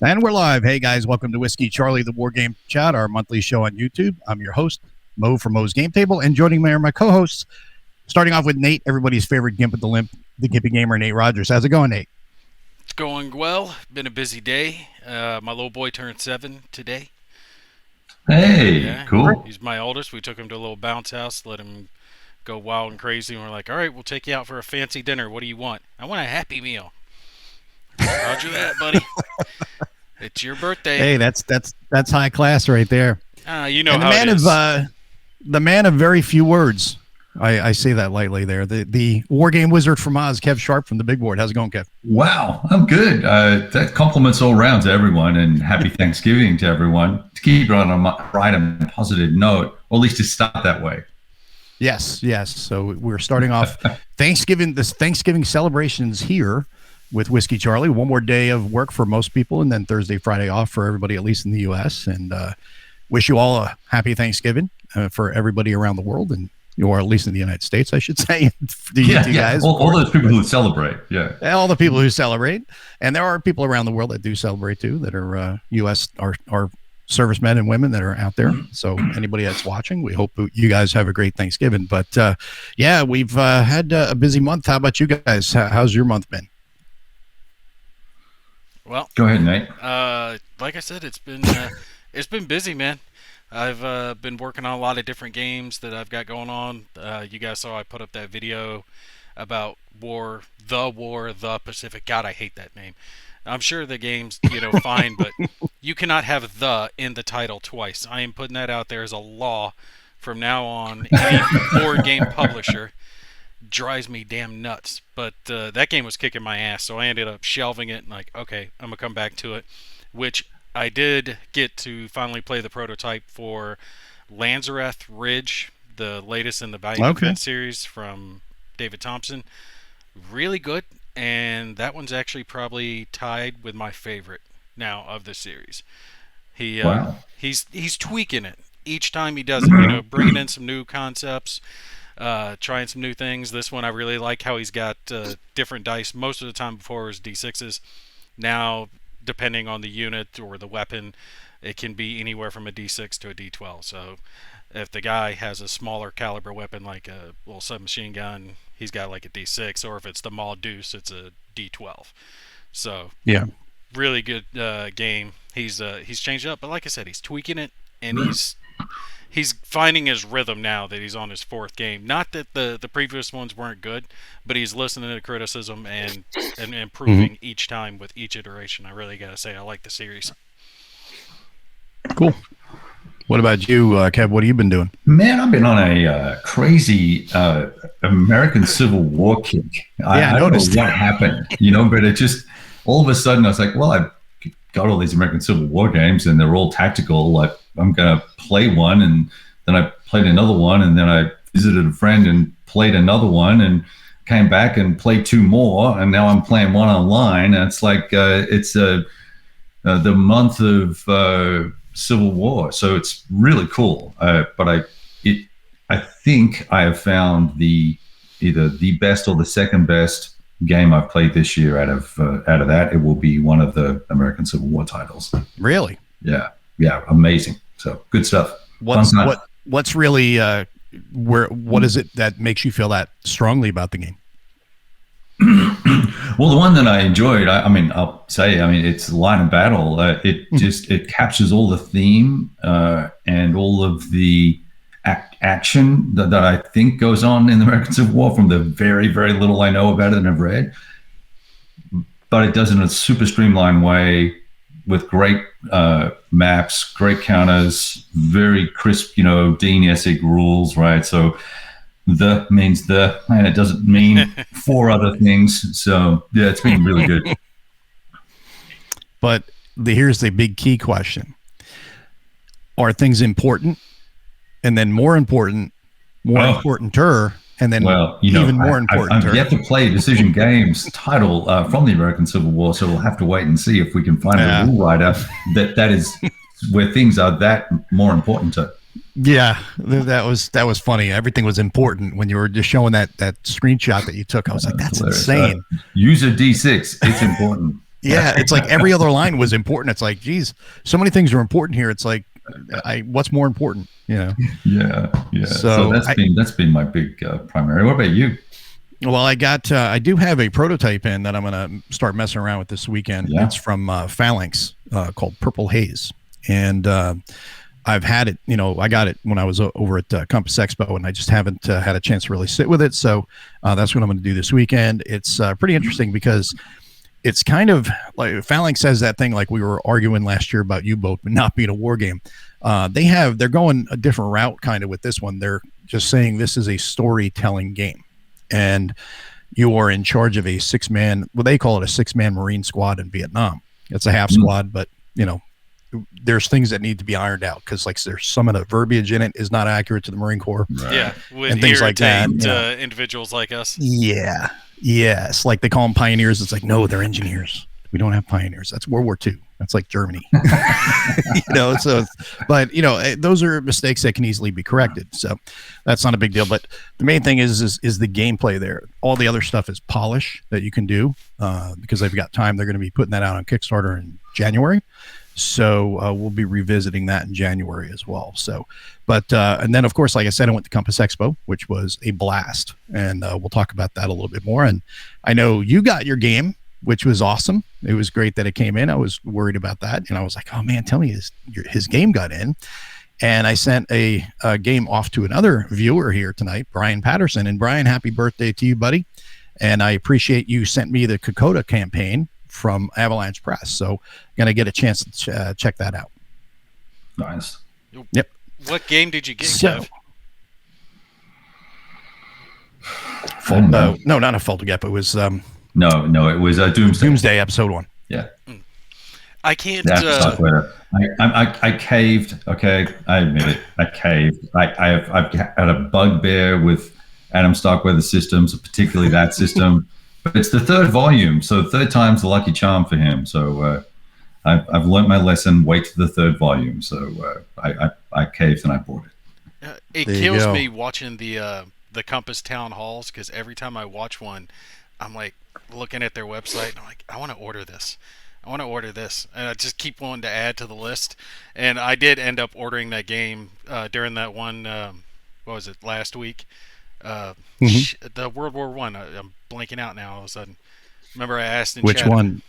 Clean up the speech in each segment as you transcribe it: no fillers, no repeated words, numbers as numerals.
And we're live. Hey, guys, welcome to Whiskey Charlie, the War Game Chat, our monthly show on YouTube. I'm your host, Mo from Mo's Game Table, and joining me are my co-hosts, starting off with Nate, everybody's favorite Gimp at the Limp, the TheGimpyGamer, Nate Rodgers. How's it going, Nate? It's going well. Been a busy day. My little boy turned 7 today. Hey, Yeah, cool. He's my oldest. We took him to a little bounce house, let him go wild and crazy, and we're like, all right, we'll take you out for a fancy dinner. What do you want? I want a Happy Meal. Roger that, buddy. It's your birthday. Hey, that's high class right there. You know and how it is. The man of very few words. I say that lightly there. The War Game Wizard from Oz, Kev Sharp from the Big Board. How's it going, Kev? Wow, I'm good. That compliments all around to everyone, and happy Thanksgiving to everyone. To keep it on a bright and positive note, or at least to start that way. Yes. So we're starting off Thanksgiving. This Thanksgiving celebrations here with Whiskey Charlie. One more day of work for most people, and then Thursday, Friday off for everybody, at least in the U.S. And wish you all a happy Thanksgiving for everybody around the world, and or at least in the United States, I should say. Yeah. Guys, all those people who celebrate. Yeah. All the people who celebrate, and there are people around the world that do celebrate too. That are U.S. are servicemen and women that are out there. So anybody that's watching, we hope you guys have a great Thanksgiving. But yeah, we've had a busy month. How about you guys? How's your month been? Well, go ahead, Nate. Like I said, it's been busy, man. I've been working on a lot of different games that I've got going on. You guys saw I put up that video about the Pacific. God, I hate that name. I'm sure the game's fine, but you cannot have the in the title twice. I am putting that out there as a law from now on. Any board game publisher drives me damn nuts. But that game was kicking my ass, so I ended up shelving it and like, okay, I'm gonna come back to it, which I did get to finally play the prototype for Lanzareth Ridge, the latest in the Valiant Defense series from David Thompson. Really good, and that one's actually probably tied with my favorite now of the series. He's tweaking it each time he does it, bringing in some new concepts, trying some new things. This one I really like how he's got different dice. Most of the time before it was D6s. Now, depending on the unit or the weapon, it can be anywhere from a D6 to a D12. So if the guy has a smaller caliber weapon like a little submachine gun, he's got like a D6, or if it's the Maul Deuce, it's a D12. So yeah, really good game. He's changed it up, but like I said, he's tweaking it, and he's finding his rhythm now that he's on his fourth game. Not that the previous ones weren't good, but he's listening to criticism and improving each time with each iteration. I really gotta say, I like the series. Cool. What about you, Kev? What have you been doing? Man, I've been on a crazy American Civil War kick. I don't know what happened, but it just, all of a sudden I was like, well, I've got all these American Civil War games and they're all tactical. Like, I'm going to play one, and then I played another one, and then I visited a friend and played another one, and came back and played two more, and now I'm playing one online. And it's like it's the month of Civil War, so it's really cool. But I think I have found either the best or the second best game I've played this year. Out of that, it will be one of the American Civil War titles. Really? Yeah, amazing. So good stuff. What's really what is it that makes you feel that strongly about the game? Well, the one that I enjoyed, it's Line of Battle. It captures all the theme and all of the action that I think goes on in the American Civil War from the very, very little I know about it and have read. But it does it in a super streamlined way with great maps, great counters, very crisp, Dean Essig rules, right? So the means the, and it doesn't mean four other things. So yeah, it's been really good. But here's the big key question. Are things important? And then more importanter, and then even more important. I've yet to play Decision Games title from the American Civil War, so we'll have to wait and see if we can find a rule writer that is where things are that more important to. Yeah, that was funny. Everything was important when you were just showing that screenshot that you took. I was like, that's insane. Use a D6. It's important. Yeah, it's like every other line was important. It's like, geez, so many things are important here. It's like, what's more important, Yeah. So that's been my big primary. What about you? Well, I do have a prototype in that I'm going to start messing around with this weekend. Yeah. It's from Phalanx called Purple Haze. And I've had it, I got it when I was over at Compass Expo, and I just haven't had a chance to really sit with it. So that's what I'm going to do this weekend. It's pretty interesting because it's kind of like Phalanx says that thing like we were arguing last year about U-Boat not being a war game. They're going a different route kind of with this one. They're just saying this is a storytelling game. And you are in charge of a 6-man, well, they call it a 6-man Marine squad in Vietnam. It's a half squad, but there's things that need to be ironed out because like there's some of the verbiage in it is not accurate to the Marine Corps. Right. Yeah, would and things like that. Individuals like us. Yeah. Yes. Like they call them pioneers. It's like, no, they're engineers. We don't have pioneers. That's World War II. That's like Germany. But those are mistakes that can easily be corrected. So that's not a big deal. But the main thing is the gameplay there. All the other stuff is polish that you can do because they've got time. They're going to be putting that out on Kickstarter in January. So we'll be revisiting that in January as well. So, and then of course, like I said, I went to Compass Expo, which was a blast, and we'll talk about that a little bit more. And I know you got your game, which was awesome. It was great that it came in. I was worried about that, and I was like, oh man, tell me his game got in. And I sent a game off to another viewer here tonight, Brian Patterson. And Brian, happy birthday to you, buddy. And I appreciate you sent me the Kokoda campaign from Avalanche Press. So going to get a chance to check that out. Nice. Yep. What game did you get, Kev? No, not a Fold Gap. It was No, it was Doomsday. Doomsday episode 1. Yeah. I can't. I caved. Okay, I admit it. I caved. I've had a bugbear with Adam Starkweather systems, particularly that system. But it's the 3rd volume, so 3rd time's the lucky charm for him. So I've learned my lesson. Wait for the 3rd volume. So I caved and I bought it. It kills me watching the Compass town halls because every time I watch one, I'm like looking at their website and I'm like, I want to order this. And I just keep wanting to add to the list. And I did end up ordering that game during that one. What was it, last week? The World War I. I'm blanking out now all of a sudden. Remember I asked in which chat. one?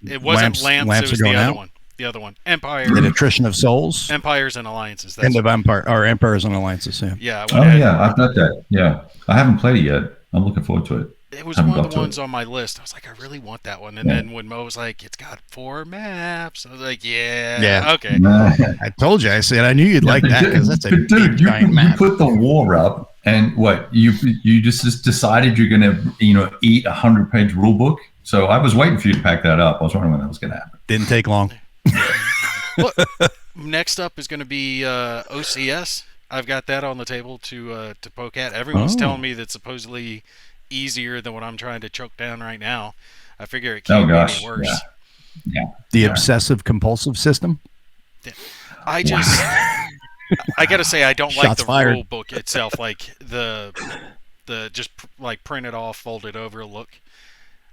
It wasn't Lamps, it was the other one. The other one. Empire. The Attrition of Souls? Empires and Alliances. End of Empire, or Empires and Alliances, yeah. Yeah. I've got that. Yeah. I haven't played it yet. I'm looking forward to it. It was one of the ones on my list. I was like, I really want that one. And then when Mo was like, it's got 4 maps, I was like, yeah. Okay. I told you. I said I knew you'd like that because that's a big giant map. You put the war up, and what you just decided you're going to eat a 100-page rule book. So I was waiting for you to pack that up. I was wondering when that was going to happen. Didn't take long. Well, next up is going to be OCS. I've got that on the table to poke at. Everyone's telling me that supposedly easier than what I'm trying to choke down right now. I figure it can't be any worse. Yeah. The obsessive compulsive system. I just, I gotta say, I don't like the fired. rule book itself. Like the just like printed off, folded over look.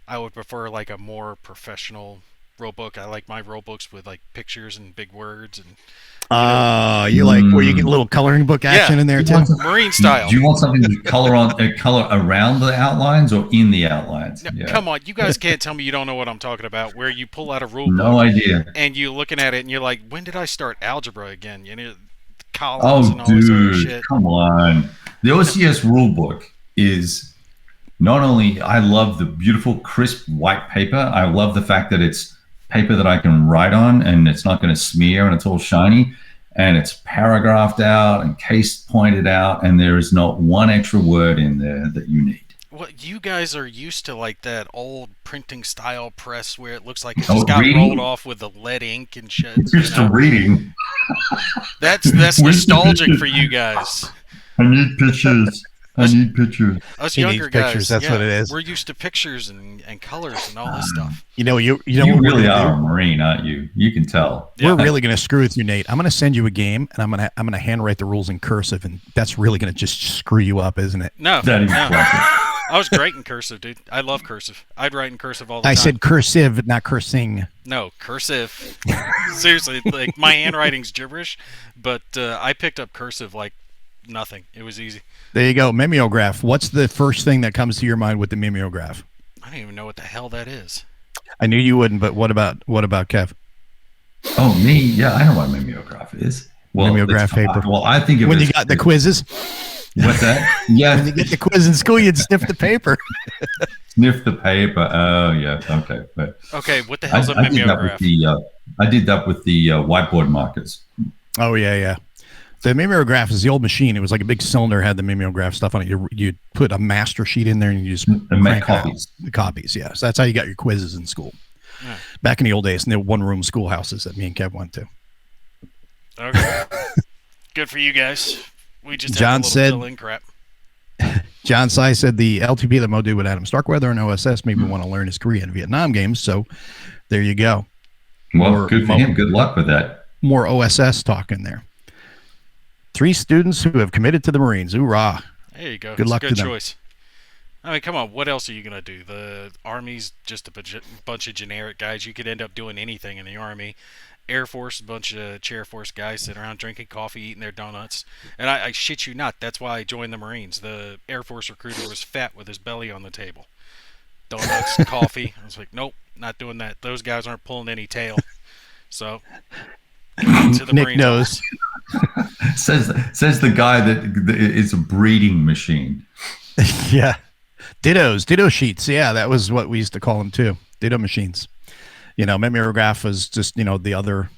I would prefer like a more professional rule book. I like my rule books with like pictures and big words and. You like where you get a little coloring book action in there too? Marine style. Do you want something to color around the outlines or in the outlines? No, come on, you guys can't tell me you don't know what I'm talking about. Where you pull out a rule book, no idea, and you're looking at it and you're like, when did I start algebra again? Columns and all this other shit. Come on. The OCS rule book is not only, I love the beautiful crisp white paper. I love the fact that it's paper that I can write on and it's not going to smear and it's all shiny and it's paragraphed out and case pointed out and there is not one extra word in there that you need. Well, you guys are used to like that old printing style press where it looks like it just got rolled off with the lead ink and shit. Used to reading. That's nostalgic for you guys. I need pictures. Us younger guys, pictures, that's what it is. We're used to pictures and colors and all this stuff. You really are a Marine, aren't you? You can tell. We're really going to screw with you, Nate. I'm going to send you a game, and I'm going to handwrite the rules in cursive, and that's really going to just screw you up, isn't it? No, that is I was great in cursive, dude. I love cursive. I'd write in cursive all the time. I said cursive, not cursing. No, cursive. Seriously, like my handwriting's gibberish, but I picked up cursive like nothing. It was easy. There you go. Mimeograph. What's the first thing that comes to your mind with the mimeograph? I don't even know what the hell that is. I knew you wouldn't, but what about Kev? Oh, me? Yeah, I know what mimeograph is. Well, mimeograph paper. Well, I think when you got the quizzes. What's that? Yeah. When you get the quiz in school, you'd sniff the paper. Sniff the paper. Oh, yeah. Okay. But okay, what the hell's a mimeograph? I did that with the whiteboard markers. Oh, yeah. The mimeograph is the old machine. It was like a big cylinder, had the mimeograph stuff on it. You put a master sheet in there and you just make copies. The copies, yeah. So that's how you got your quizzes in school. Yeah. Back in the old days, in the one-room schoolhouses that me and Kev went to. Okay. Good for you guys. We just John said, fill-in crap. John Sai said the LTP that Mo did with Adam Starkweather and OSS made me want to learn his Korea and Vietnam games. So there you go. Well, good for him. Good luck with that. More OSS talk in there. 3 students who have committed to the Marines. Hoorah. There you go. Good luck to them. Good choice. I mean, come on. What else are you going to do? The Army's just a bunch of generic guys. You could end up doing anything in the Army. Air Force, a bunch of Chair Force guys sitting around drinking coffee, eating their donuts. And I shit you not, that's why I joined the Marines. The Air Force recruiter was fat with his belly on the table. Donuts, coffee. I was like, nope, not doing that. Those guys aren't pulling any tail. So, to the Nick Marines knows. says the guy that is a breeding machine. Yeah. Ditto sheets. Yeah, that was what we used to call them too. Ditto machines. Mimeograph was just, the other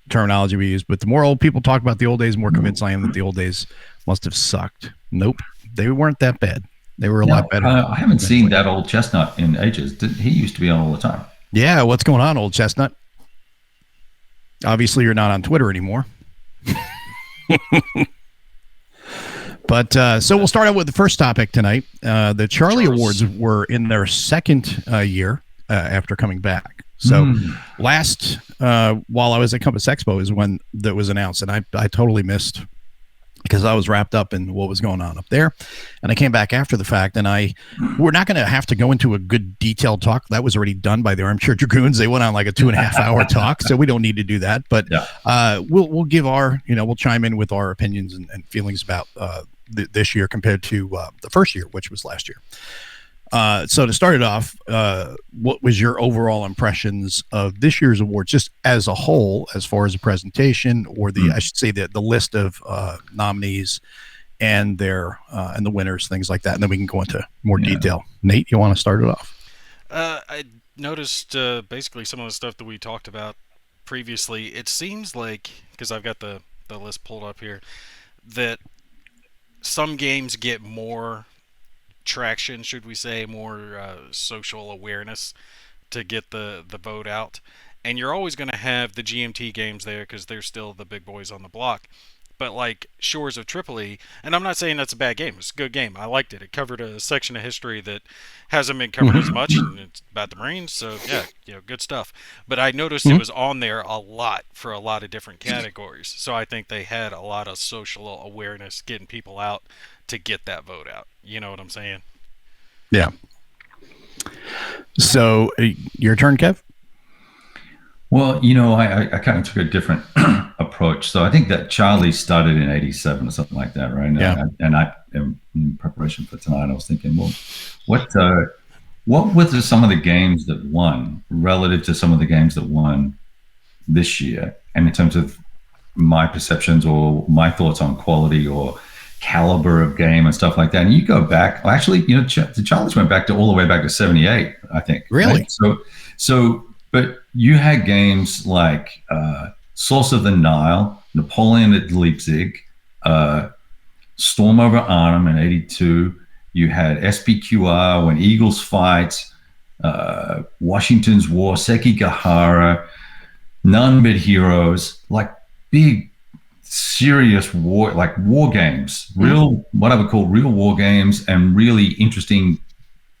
terminology we used. But the more old people talk about the old days, the more convinced I am that the old days must have sucked. Nope. They weren't that bad. They were a lot better. I haven't seen that old chestnut in ages. He used to be on all the time. Yeah, what's going on, old chestnut? Obviously, you're not on Twitter anymore. But so we'll start out with the first topic tonight. The Charlie Awards were in their second year after coming back. So last, while I was at Compass Expo is when that was announced, and I totally missed because I was wrapped up in what was going on up there. And I came back after the fact, and we're not going to have to go into a good detailed talk. That was already done by the Armchair Dragoons. They went on like a 2.5 hour talk, so we don't need to do that. But we'll give our, we'll chime in with our opinions and feelings about this year compared to the first year, which was last year. So to start it off, what was your overall impressions of this year's awards, just as a whole, as far as the presentation or I should say the list of nominees and and the winners, things like that, and then we can go into more detail. Nate, you want to start it off? I noticed basically some of the stuff that we talked about previously. It seems like, because I've got the list pulled up here, that some games get more traction, should we say, more social awareness to get the vote out. And you're always going to have the GMT games there because they're still the big boys on the block. But like Shores of Tripoli, and I'm not saying that's a bad game. It's a good game. I liked it. It covered a section of history that hasn't been covered as much, and it's about the Marines. So yeah, good stuff. But I noticed it was on there a lot for a lot of different categories. So I think they had a lot of social awareness, getting people out to get that vote out. You know what I'm saying? Yeah. So your turn, Kev? Well, I kind of took a different approach. So I think that Charlie started in 87 or something like that, right? Yeah. And in preparation for tonight, I was thinking, well, what were some of the games that won relative to some of the games that won this year? And in terms of my perceptions or my thoughts on quality or caliber of game and stuff like that. And you go back, actually, the Charlies went back to all the way back to 78, I think. Really? Right? So, but you had games like Source of the Nile, Napoleon at Leipzig, Storm over Arnhem in 82. You had SPQR, When Eagles Fight, Washington's War, Sekigahara, None But Heroes, like big, serious war games, what I would call real war games, and really interesting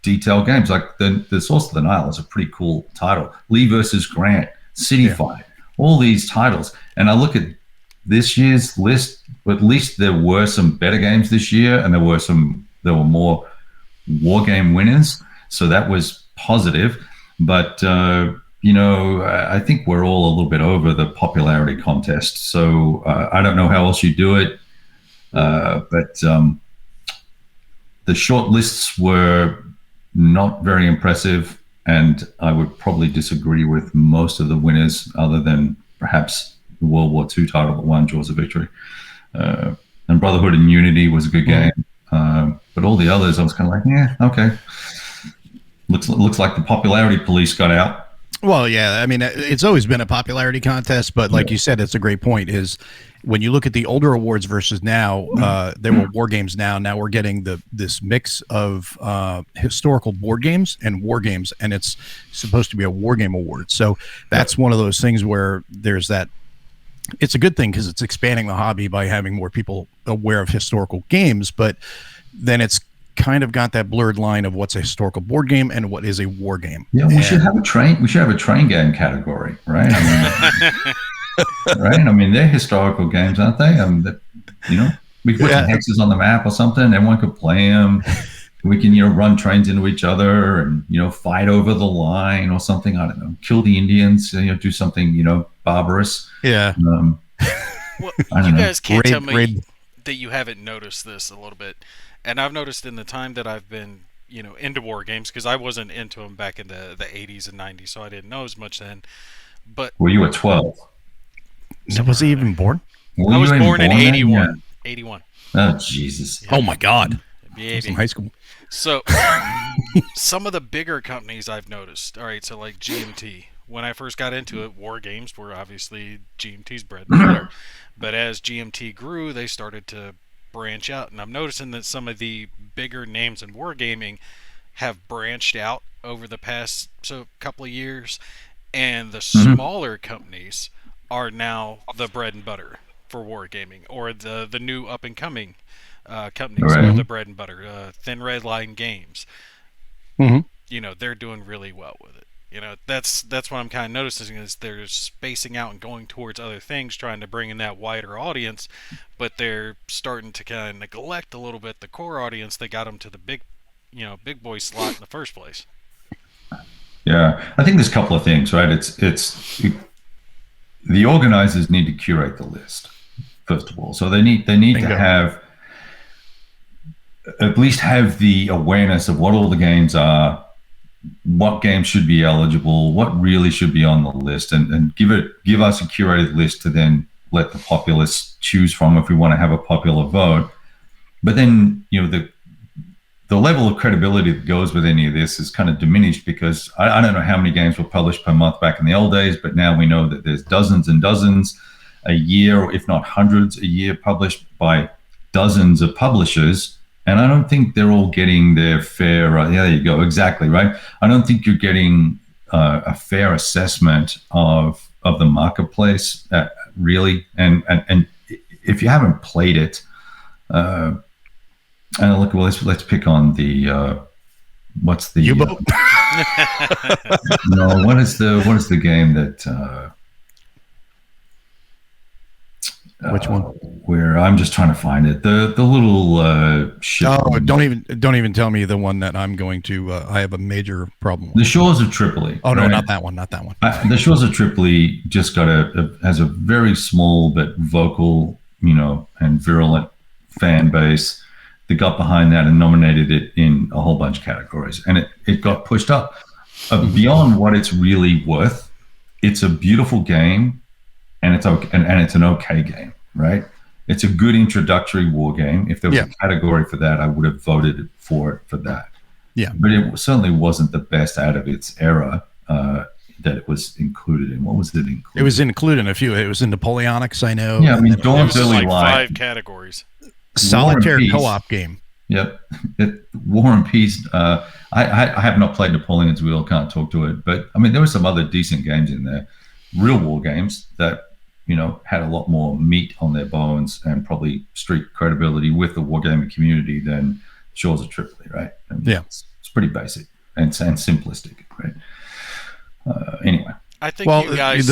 detailed games. Like the Source of the Nile is a pretty cool title. Lee versus Grant, City Fight, all these titles. And I look at this year's list, at least there were some better games this year, and there were some there were more war game winners, so that was positive. But I think we're all a little bit over the popularity contest. So I don't know how else you do it, but the short lists were not very impressive, and I would probably disagree with most of the winners, other than perhaps the World War II title that won Jaws of Victory. And Brotherhood and Unity was a good game, but all the others, I was kind of like, yeah, okay. Looks like the popularity police got out. Well, yeah, I mean, it's always been a popularity contest, but like you said, it's a great point, is when you look at the older awards versus now, there were war games now we're getting this mix of historical board games and war games, and it's supposed to be a war game award. So that's one of those things where there's that. It's a good thing because it's expanding the hobby by having more people aware of historical games, but then it's kind of got that blurred line of what's a historical board game and what is a war game. Yeah, we should have a train game category, right? Right? I mean, they're historical games, aren't they? We could put some hexes on the map or something. Everyone could play them. We can, run trains into each other and, fight over the line or something. I don't know. Kill the Indians. Do something, barbarous. Yeah. Well, you guys can't tell me that you haven't noticed this a little bit. And I've noticed in the time that I've been, into war games, because I wasn't into them back in the 80s and 90s, so I didn't know as much then. But were you at 12? Was he even born? I was born in 81. Yeah. 81. Oh, Jesus. Yeah. Oh, my God. Yeah, in high school. So, some of the bigger companies I've noticed, all right, so like GMT. When I first got into it, war games were obviously GMT's bread and butter. But as GMT grew, they started to branch out, and I'm noticing that some of the bigger names in wargaming have branched out over the past couple of years, and the smaller companies are now the bread and butter for wargaming, or the new up and coming companies are the bread and butter. Thin Red Line Games, they're doing really well with it. That's what I'm kind of noticing, is they're spacing out and going towards other things, trying to bring in that wider audience, but they're starting to kind of neglect a little bit the core audience that got them to the big boy slot in the first place. Yeah, I think there's a couple of things, right? The organizers need to curate the list, first of all. So they need to have, at least have the awareness of what all the games are, what games should be eligible, what really should be on the list, and give us a curated list to then let the populace choose from if we want to have a popular vote. But then, the level of credibility that goes with any of this is kind of diminished, because I don't know how many games were published per month back in the old days, but now we know that there's dozens and dozens a year, if not hundreds a year, published by dozens of publishers. And I don't think they're all getting their fair. There you go. Exactly right. I don't think you're getting a fair assessment of the marketplace, really. And if you haven't played it, and look, well, let's pick on the what's the U-boat? No, what is the game that? Which one? Where I'm just trying to find it. The little ship. Oh, don't even tell me the one that I'm going to. I have a major problem with. The Shores of Tripoli. Oh no, right? Not that one. Not that one. The Shores of Tripoli just got has a very small but vocal, and virulent fan base that got behind that and nominated it in a whole bunch of categories, and it got pushed up beyond what it's really worth. It's a beautiful game. And it's okay, and it's an okay game, right? It's a good introductory war game. If there was a category for that, I would have voted for it for that. Yeah, but it certainly wasn't the best out of its era that it was included in. What was it included? It was included in a few. It was in Napoleonics, I know. Yeah, I mean, Dawn's Early Light. 5 categories. Solitaire co-op game. Yep, War and Peace. I have not played Napoleon's Wheel. Can't talk to it, but I mean, there were some other decent games in there. Real war games that had a lot more meat on their bones and probably street credibility with the wargaming community than Shores of Tripoli, right? I mean, it's pretty basic and simplistic, right? Anyway, I think you guys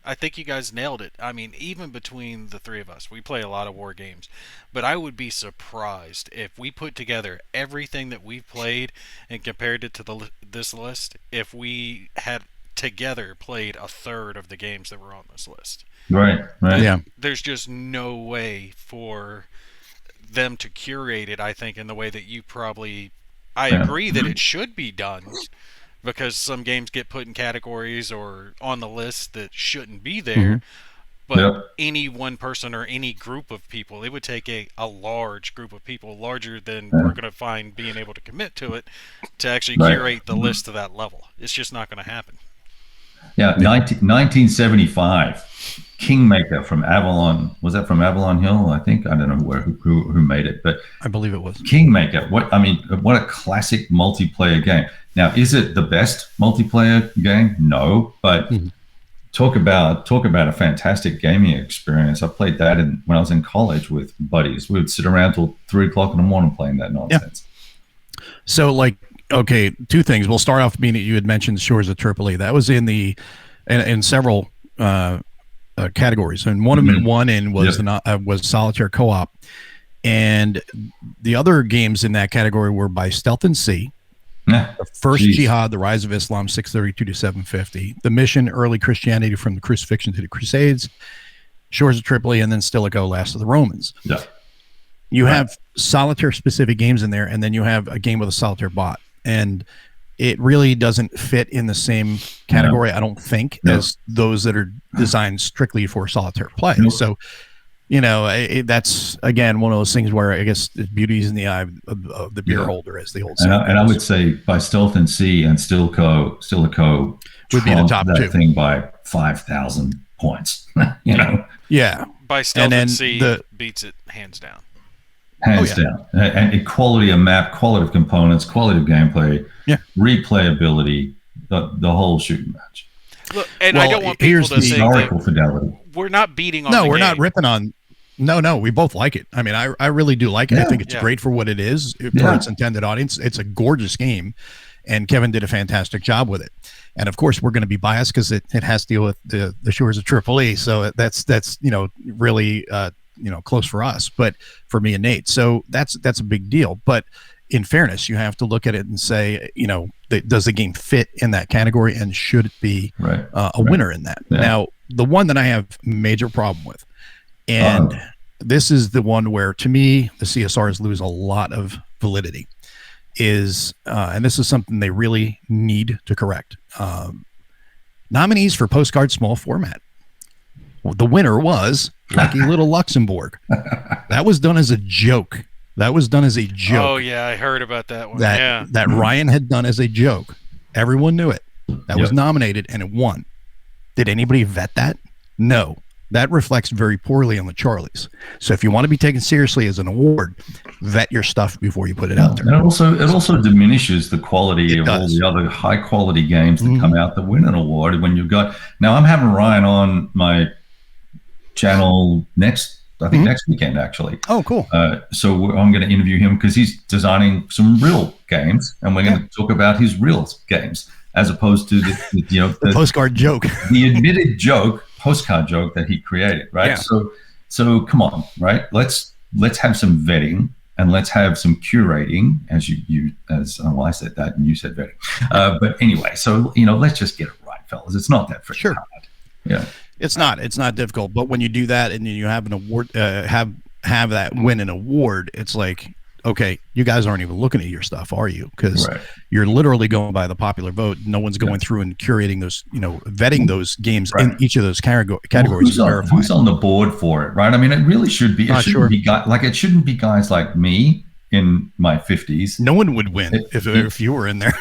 I think you guys nailed it. I mean, even between the three of us, we play a lot of war games, but I would be surprised if we put together everything that we've played and compared it to this list, if we had together played a third of the games that were on this list. Right. Yeah. There's just no way for them to curate it, I think, in the way that you probably... I agree that it should be done, because some games get put in categories or on the list that shouldn't be there. But any one person or any group of people, it would take a large group of people, larger than we're going to find being able to commit to it, to actually curate the list to that level. It's just not going to happen. Yeah, 1975, Kingmaker from Avalon. Was that from Avalon Hill? I think. I don't know who made it, but I believe it was Kingmaker. What a classic multiplayer game. Now, is it the best multiplayer game? No, but talk about a fantastic gaming experience. I played that when I was in college with buddies. We would sit around till 3:00 in the morning playing that nonsense. Yeah. So, like, okay, two things. We'll start off being that you had mentioned Shores of Tripoli. That was in several categories, and one of them was Solitaire Co-op, and the other games in that category were by Stealth and Sea. The First Jihad, The Rise of Islam, 632 to 750. The Mission, Early Christianity from the Crucifixion to the Crusades. Shores of Tripoli, and then Stilicho, Last of the Romans. Yeah. You have solitaire-specific games in there, and then you have a game with a solitaire bot. And it really doesn't fit in the same category, I don't think, as those that are designed strictly for solitaire play. So, that's, again, one of those things where I guess the beauty's in the eye of the beer holder, as the old saying goes. And I would say by Stealth and Sea and Stilicho would be the top two. That thing by 5,000 points. Yeah. By Stealth and Sea beats it hands down. Hands down. And quality of map, quality of components, quality of gameplay, replayability, the whole shooting match. Look, and I don't want people to say historical fidelity. We're not beating on. No, we're not ripping on. No, we both like it. I mean, I really do like it. I think it's great for what it is for its intended audience. It's a gorgeous game, and Kevin did a fantastic job with it. And of course, we're going to be biased because it has to deal with the Shores of Tripoli. So that's really close for us, but for me and Nate. So that's a big deal. But in fairness, you have to look at it and say, does the game fit in that category, and should it be a winner in that? Yeah. Now, the one that I have major problem with, and this is the one where, to me, the CSRs lose a lot of validity, is, and this is something they really need to correct. Nominees for postcard small format. Well, the winner was Lucky Little Luxembourg. That was done as a joke. Oh, yeah, I heard about that one. That Ryan had done as a joke. Everyone knew it. That was nominated, and it won. Did anybody vet that? No. That reflects very poorly on the Charlies. So if you want to be taken seriously as an award, vet your stuff before you put it out there. And it also diminishes the quality of all the other high quality games that come out that win an award. When you've got, now I'm having Ryan on my channel next weekend, actually. Oh, cool. So I'm going to interview him because he's designing some real games, and we're going to talk about his real games as opposed to the postcard joke, the admitted postcard joke that he created, right? Yeah. So come on, right? Let's have some vetting, and let's have some curating, I said that and you said vetting. But anyway, so let's just get it right, fellas. It's not that freaking hard. Yeah. It's not difficult, but when you do that and you have an award, have that win an award, it's like, okay, you guys aren't even looking at your stuff, are you? Because you're literally going by the popular vote. No one's going through and curating those, vetting those games in each of those categories. Who's on the board for it, right? I mean, it really should be. It shouldn't be guys like me in my 50s. No one would win if you were in there.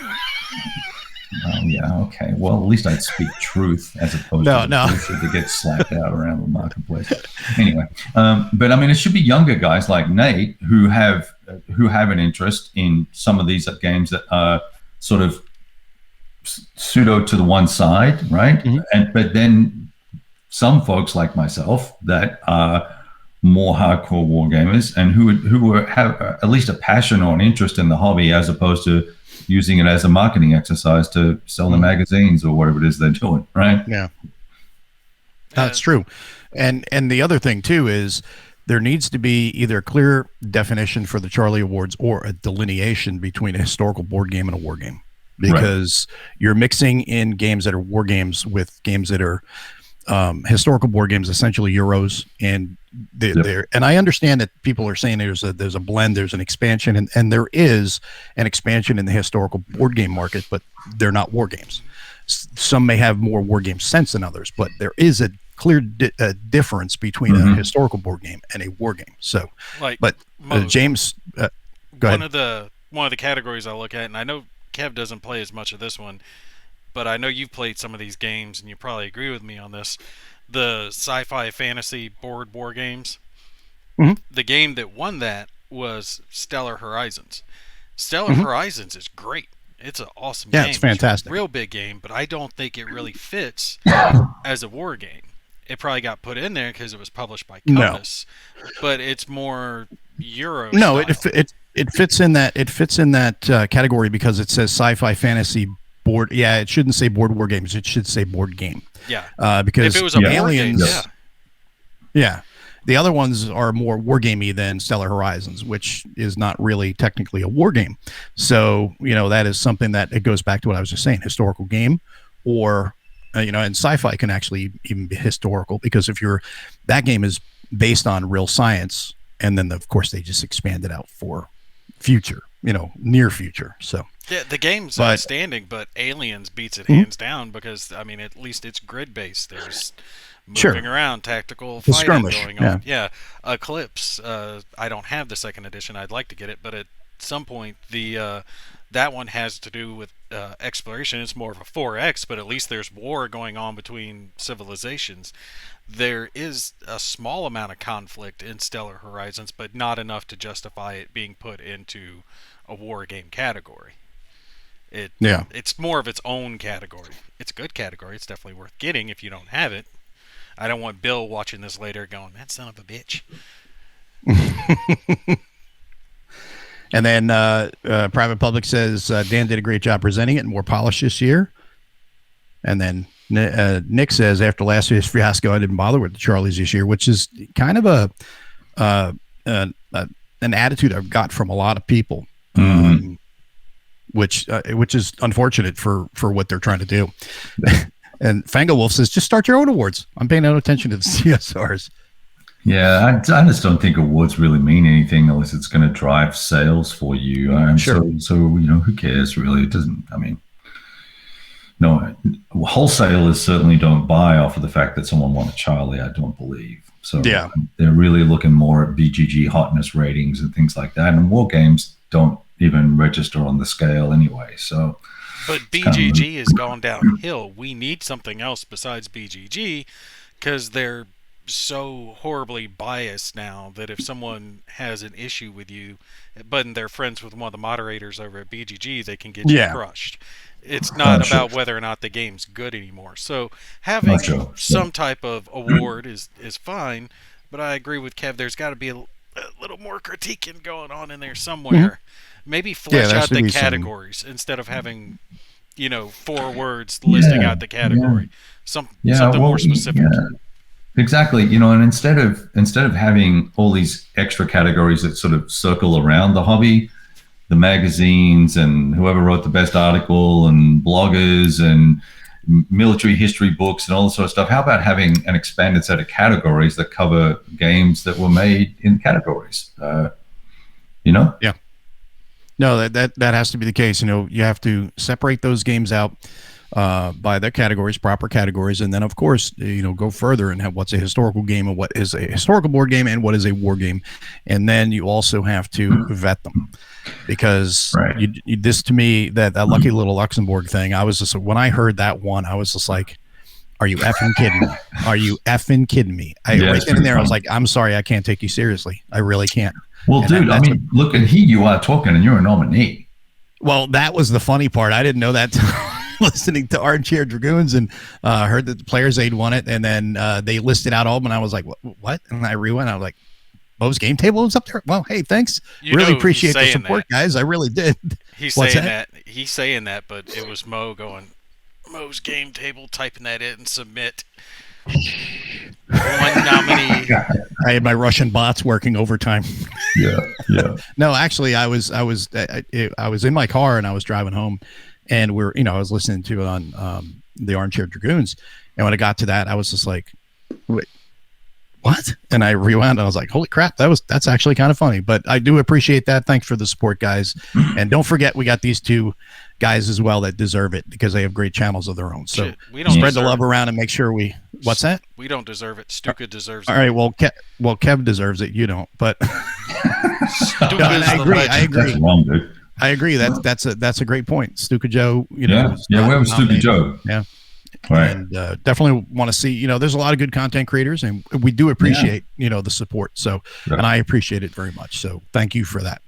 Oh, yeah, okay. Well, at least I'd speak truth as opposed to get slapped out around the marketplace. Anyway, but I mean, it should be younger guys like Nate who have an interest in some of these games that are sort of pseudo to the one side, right? Mm-hmm. But then some folks like myself that are more hardcore war gamers and who have at least a passion or an interest in the hobby, as opposed to using it as a marketing exercise to sell the magazines or whatever it is they're doing, right? Yeah. That's true. And the other thing too is there needs to be either a clear definition for the Charlie Awards or a delineation between a historical board game and a war game, because you're mixing in games that are war games with games that are historical board games, essentially Euros, and they're and I understand that people are saying there's a blend, there's an expansion, and there is an expansion in the historical board game market, but they're not war games. Some may have more war game sense than others, but there is a clear difference between a historical board game and a war game. So, James, go ahead. One of the categories I look at, and I know Kev doesn't play as much of this one, but I know you've played some of these games, and you probably agree with me on this. The sci-fi fantasy board war games. The game that won that was Stellar Horizons. Stellar Horizons is great. It's an awesome game. Yeah, it's fantastic. It's a real big game, but I don't think it really fits as a war game. It probably got put in there because it was published by Compass, but it's more Euro. No, style. it fits in that category because it says sci-fi fantasy board. Yeah, it shouldn't say board war games. It should say board game. Yeah, because if it was a Aliens, board game, yeah. The other ones are more wargamey than Stellar Horizons, which is not really technically a war game. So, that is something that it goes back to what I was just saying, historical game, or, and sci-fi can actually even be historical, because that game is based on real science. And then of course they just expand it out for future, near future. So yeah, the game's outstanding, but Aliens beats it hands down because, at least it's grid-based. There's moving around, tactical fighting going on. Yeah. Eclipse. I don't have the second edition. I'd like to get it, but at some point that one has to do with exploration. It's more of a 4X, but at least there's war going on between civilizations. There is a small amount of conflict in Stellar Horizons, but not enough to justify it being put into a war game category. It's more of its own category. It's a good category. It's definitely worth getting if you don't have it. I don't want Bill watching this later going, that son of a bitch. And then Private Public says Dan did a great job presenting it and more polished this year. And then Nick says, after last year's fiasco, I didn't bother with the Charlies this year, which is kind of an attitude I've got from a lot of people, which is unfortunate for what they're trying to do. And Fangawolf says, just start your own awards. I'm paying no attention to the CSRs. Yeah, I just don't think awards really mean anything unless it's going to drive sales for you. Sure. So who cares really? It doesn't. No, wholesalers certainly don't buy off of the fact that someone won a Charlie. I don't believe. So yeah, they're really looking more at BGG hotness ratings and things like that. And war games don't even register on the scale anyway. So. But BGG has gone downhill. We need something else besides BGG because they're so horribly biased now that if someone has an issue with you, but they're friends with one of the moderators over at BGG, they can get you crushed. It's not about whether or not the game's good anymore. So having some type of award is fine, but I agree with Kev. There's got to be a little more critiquing going on in there somewhere. Maybe flesh out the categories instead of having, 4 words listing out the category. Something more specific. Yeah. Exactly. And instead of having all these extra categories that sort of circle around the hobby, the magazines and whoever wrote the best article and bloggers and military history books and all this sort of stuff, how about having an expanded set of categories that cover games that were made in categories? Yeah. No, that has to be the case. You have to separate those games out by their categories, proper categories, and then of course, go further and have what's a historical game and what is a historical board game and what is a war game, and then you also have to vet them, because this to me, that Lucky Little Luxembourg thing, I was just, when I heard that one, I was just like, are you effing kidding me? Are you effing kidding me? Right then and there, I was like, I'm sorry, I can't take you seriously. I really can't. Well, dude, look at you are talking and you're a nominee. Well, that was the funny part. I didn't know that listening to Armchair Dragoons and heard that the Players Aid won it, and then they listed out all of them, and I was like, what? And I rewound. I was like, Mo's Game Table was up there? Well, hey, thanks. Really appreciate the support, guys. I really did. He's saying that, but it was Mo going, Mo's Game Table, typing that in and submit. One nominee. I had my Russian bots working overtime. Yeah. No, actually, I was in my car and I was driving home, and I was listening to it on the Armchair Dragoons, and when I got to that, I was just like, wait, what? And I rewound and I was like, holy crap, that's actually kind of funny. But I do appreciate that. Thanks for the support, guys. And don't forget, we got these two guys as well that deserve it because they have great channels of their own. So we don't spread the love around and make sure what's that? We don't deserve it. Stuka deserves it. All right. Well, Kev deserves it. You don't, but I agree. That's wrong, dude. I agree. That's a great point. Stuka Joe, where was Stuka Joe? Yeah. Right. And definitely want to see, there's a lot of good content creators, and we do appreciate, the support. So, and I appreciate it very much. So thank you for that.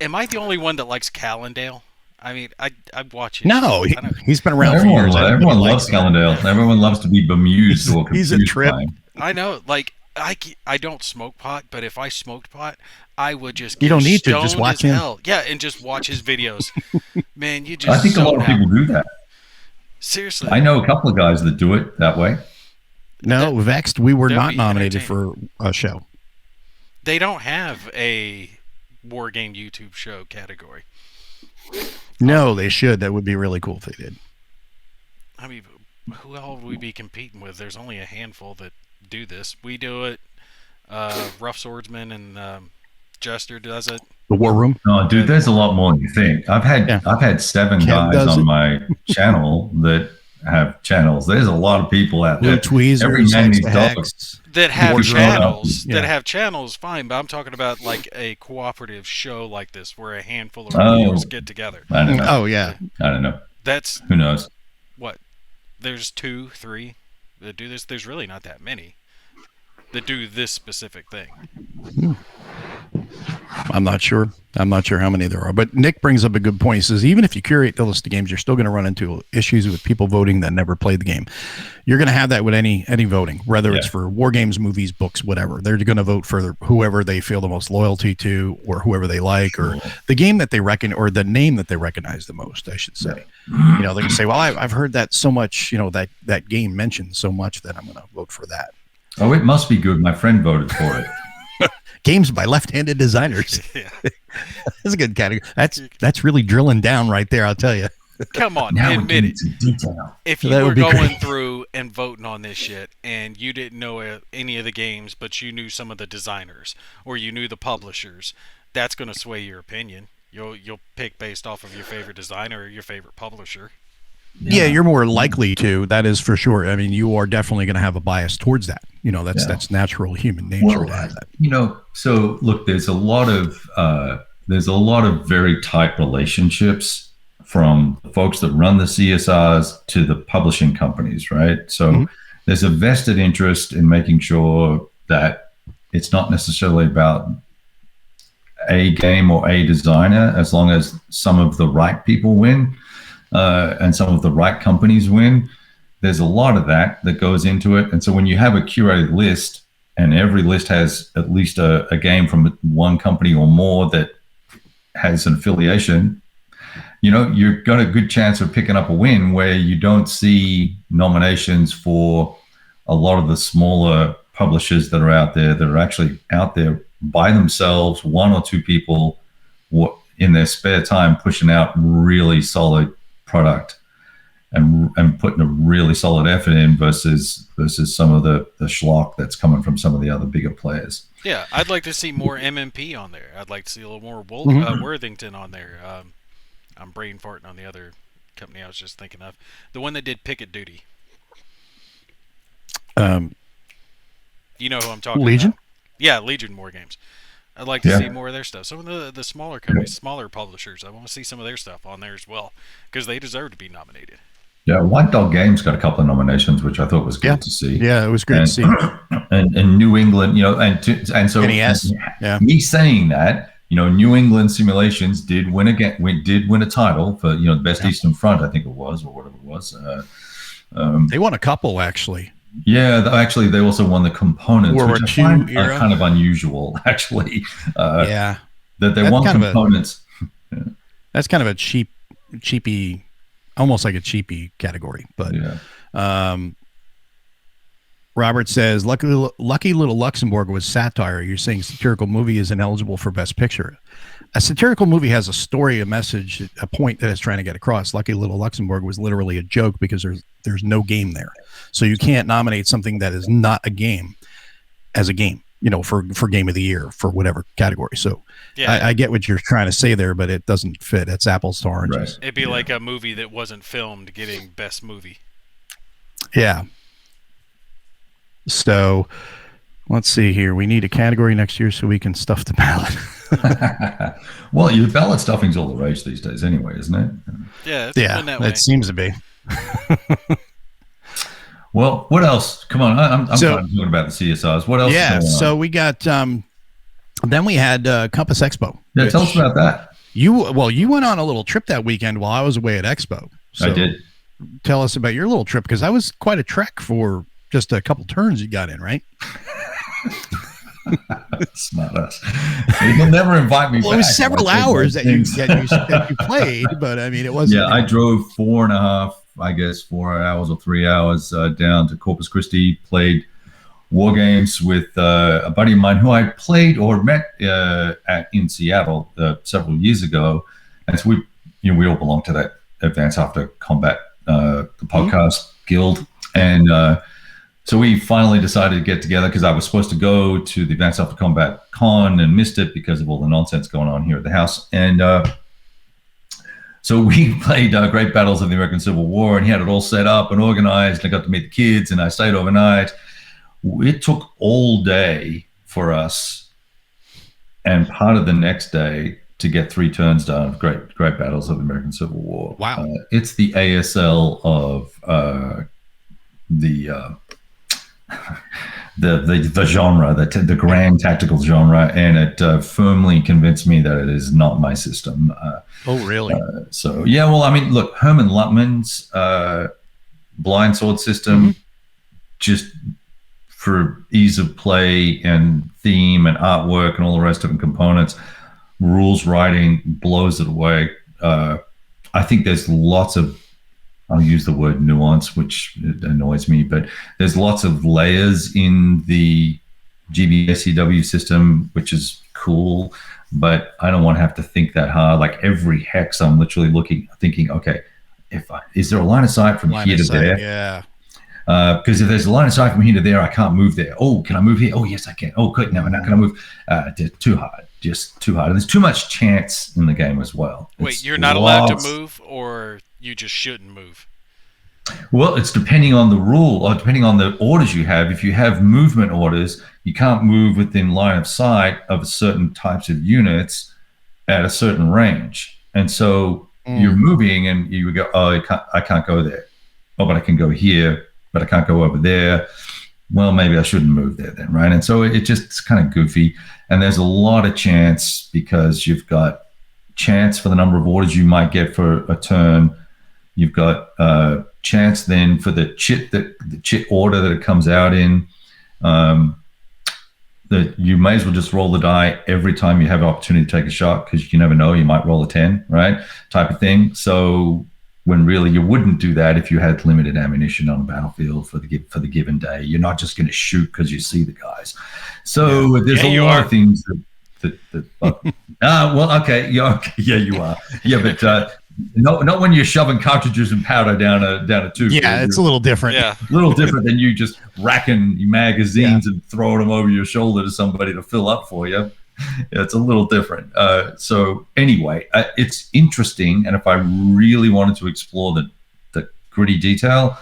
Am I the only one that likes Callendale? I mean, I watch it. No, he's been around for years. Everyone loves Callendale. Everyone loves to be bemused or confused. He's a trip. I know. Like, I don't smoke pot, but if I smoked pot, I would just you don't need to just watch him. Hell. Yeah, and just watch his videos. Man, you just. I think a lot of people do that. Seriously, I know a couple of guys that do it that way. No, Vexed, we were not nominated for a show. They don't have a war game YouTube show category. No, they should. That would be really cool if they did. I mean, who else would we be competing with? There's only a handful that do this. We do it. Rough Swordsman and Jester does it. The War Room. No, dude, there's a lot more than you think. I've had 7 guys on my channel that have channels. There's a lot of people out there. Every man needs dogs that have channels. That have channels, fine. But I'm talking about like a cooperative show like this, where a handful of viewers get together. I don't know. Oh yeah. I don't know. That's who knows. What? There's 2, 3 that do this. There's really not that many that do this specific thing. I'm not sure how many there are, but Nick brings up a good point. He says, even if you curate the list of games, you're still going to run into issues with people voting that never played the game. You're going to have that with any voting, whether it's for war games, movies, books, whatever. They're going to vote for whoever they feel the most loyalty to, or whoever they like, or the game that they reckon, or the name that they recognize the most, I should say. They can say, well, I've heard that so much, that game mentioned so much that I'm going to vote for that. Oh, it must be good. My friend voted for it. Games by left-handed designers. That's a good category. That's really drilling down right there, I'll tell you. Come on, admit it. If you were going through and voting on this shit, and you didn't know any of the games, but you knew some of the designers, or you knew the publishers, that's going to sway your opinion. You'll pick based off of your favorite designer or your favorite publisher. Yeah, you're more likely to. That is for sure. I mean, you are definitely going to have a bias towards that. That's natural human nature to have that. So look, there's a lot of very tight relationships from the folks that run the CSRs to the publishing companies, right? So there's a vested interest in making sure that it's not necessarily about a game or a designer, as long as some of the right people win. And some of the right companies win. There's a lot of that goes into it. And so when you have a curated list, and every list has at least a game from one company or more that has an affiliation, you've got a good chance of picking up a win, where you don't see nominations for a lot of the smaller publishers that are out there, that are actually out there by themselves, 1 or 2 people in their spare time pushing out really solid product and putting a really solid effort in versus some of the schlock that's coming from some of the other bigger players. Yeah, I'd like to see more MMP on there. I'd like to see a little more Worthington on there. I'm brain farting on the other company I was just thinking of. The one that did Picket Duty. You know who I'm talking Legion? about? Yeah, Legion War Games. I'd like to see more of their stuff. Some of the smaller companies, smaller publishers, I want to see some of their stuff on there as well, because they deserve to be nominated. Yeah, White Dog Games got a couple of nominations, which I thought was good to see. Yeah, it was great to see. And New England, and so me saying that, New England Simulations did win a title for the Best Eastern Front, I think it was, or whatever it was. They won a couple, actually. Yeah, actually, they also won the components, World War which I find era. Kind of unusual, actually. That they won components. That's kind of a cheapy, almost like a cheapy category. But Robert says, Lucky Little Luxembourg was satire. You're saying satirical movie is ineligible for Best Picture. A satirical movie has a story, a message, a point that it's trying to get across. Lucky Little Luxembourg was literally a joke because there's no game there. So you can't nominate something that is not a game as a game, for Game of the Year, for whatever category. So yeah, I get what you're trying to say there, but it doesn't fit. It's apples to oranges. Right. It'd be like a movie that wasn't filmed getting Best Movie. Yeah. So let's see here. We need a category next year so we can stuff the ballot. Well, your ballot stuffing's all the rage these days anyway, isn't it? Yeah, it seems to be. Well, what else? Come on, I'm talking about the CSRs. What else? Yeah, so we got. Then we had Compass Expo. Yeah, tell us about that. You went on a little trip that weekend while I was away at Expo. So I did. Tell us about your little trip, because that was quite a trek for just a couple turns you got in, right? It's not us. You'll never invite me back. It was several hours that you played, but I mean, it wasn't. Yeah, I drove 4.5, I guess 4 hours or 3 hours down to Corpus Christi, played war games with a buddy of mine who I played or met in Seattle several years ago. And so we all belong to that Advance After Combat, the podcast guild. And so we finally decided to get together because I was supposed to go to the Advanced After Combat Con and missed it because of all the nonsense going on here at the house. And so we played Great Battles of the American Civil War, and he had it all set up and organized. And I got to meet the kids, and I stayed overnight. It took all day for us and part of the next day to get 3 turns done of Great Battles of the American Civil War. Wow. It's the ASL of the genre, the grand tactical genre, and it firmly convinced me that it is not my system. Oh, really? So yeah, well, I mean, look, Herman Luttman's blind sword system, just for ease of play and theme and artwork and all the rest of the components, rules writing blows it away. I think there's lots of, I'll use the word nuance, which annoys me, but there's lots of layers in the GBSCW system, which is cool, but I don't want to have to think that hard. Like every hex, I'm literally thinking, okay, is there a line of sight from here to there? Yeah. Because if there's a line of sight from here to there, I can't move there. Oh, can I move here? Oh, yes, I can. Oh, good. Now can I move? Too hard. Just too hard. And there's too much chance in the game as well. Wait, you're not allowed to move, or you just shouldn't move? Well, it's depending on the rule, or depending on the orders you have. If you have movement orders, you can't move within line of sight of certain types of units at a certain range. And so you're moving and you go, oh, I can't go there. Oh, but I can go here, but I can't go over there. Well, maybe I shouldn't move there then, right? And so it's kind of goofy. And there's a lot of chance because you've got chance for the number of orders you might get for a turn. You've got chance then for the chit order that it comes out in. That you may as well just roll the die every time you have an opportunity to take a shot, because you never know, you might roll a 10, right? Type of thing. So when really you wouldn't do that if you had limited ammunition on a battlefield for the given day. You're not just going to shoot because you see the guys. So there's a lot of things that well, okay, yeah, you are, yeah, but not when you're shoving cartridges and powder down a tube. Yeah, it's a little different. Yeah, a little different than you just racking magazines and throwing them over your shoulder to somebody to fill up for you. It's a little different. So anyway, it's interesting, and if I really wanted to explore the gritty detail,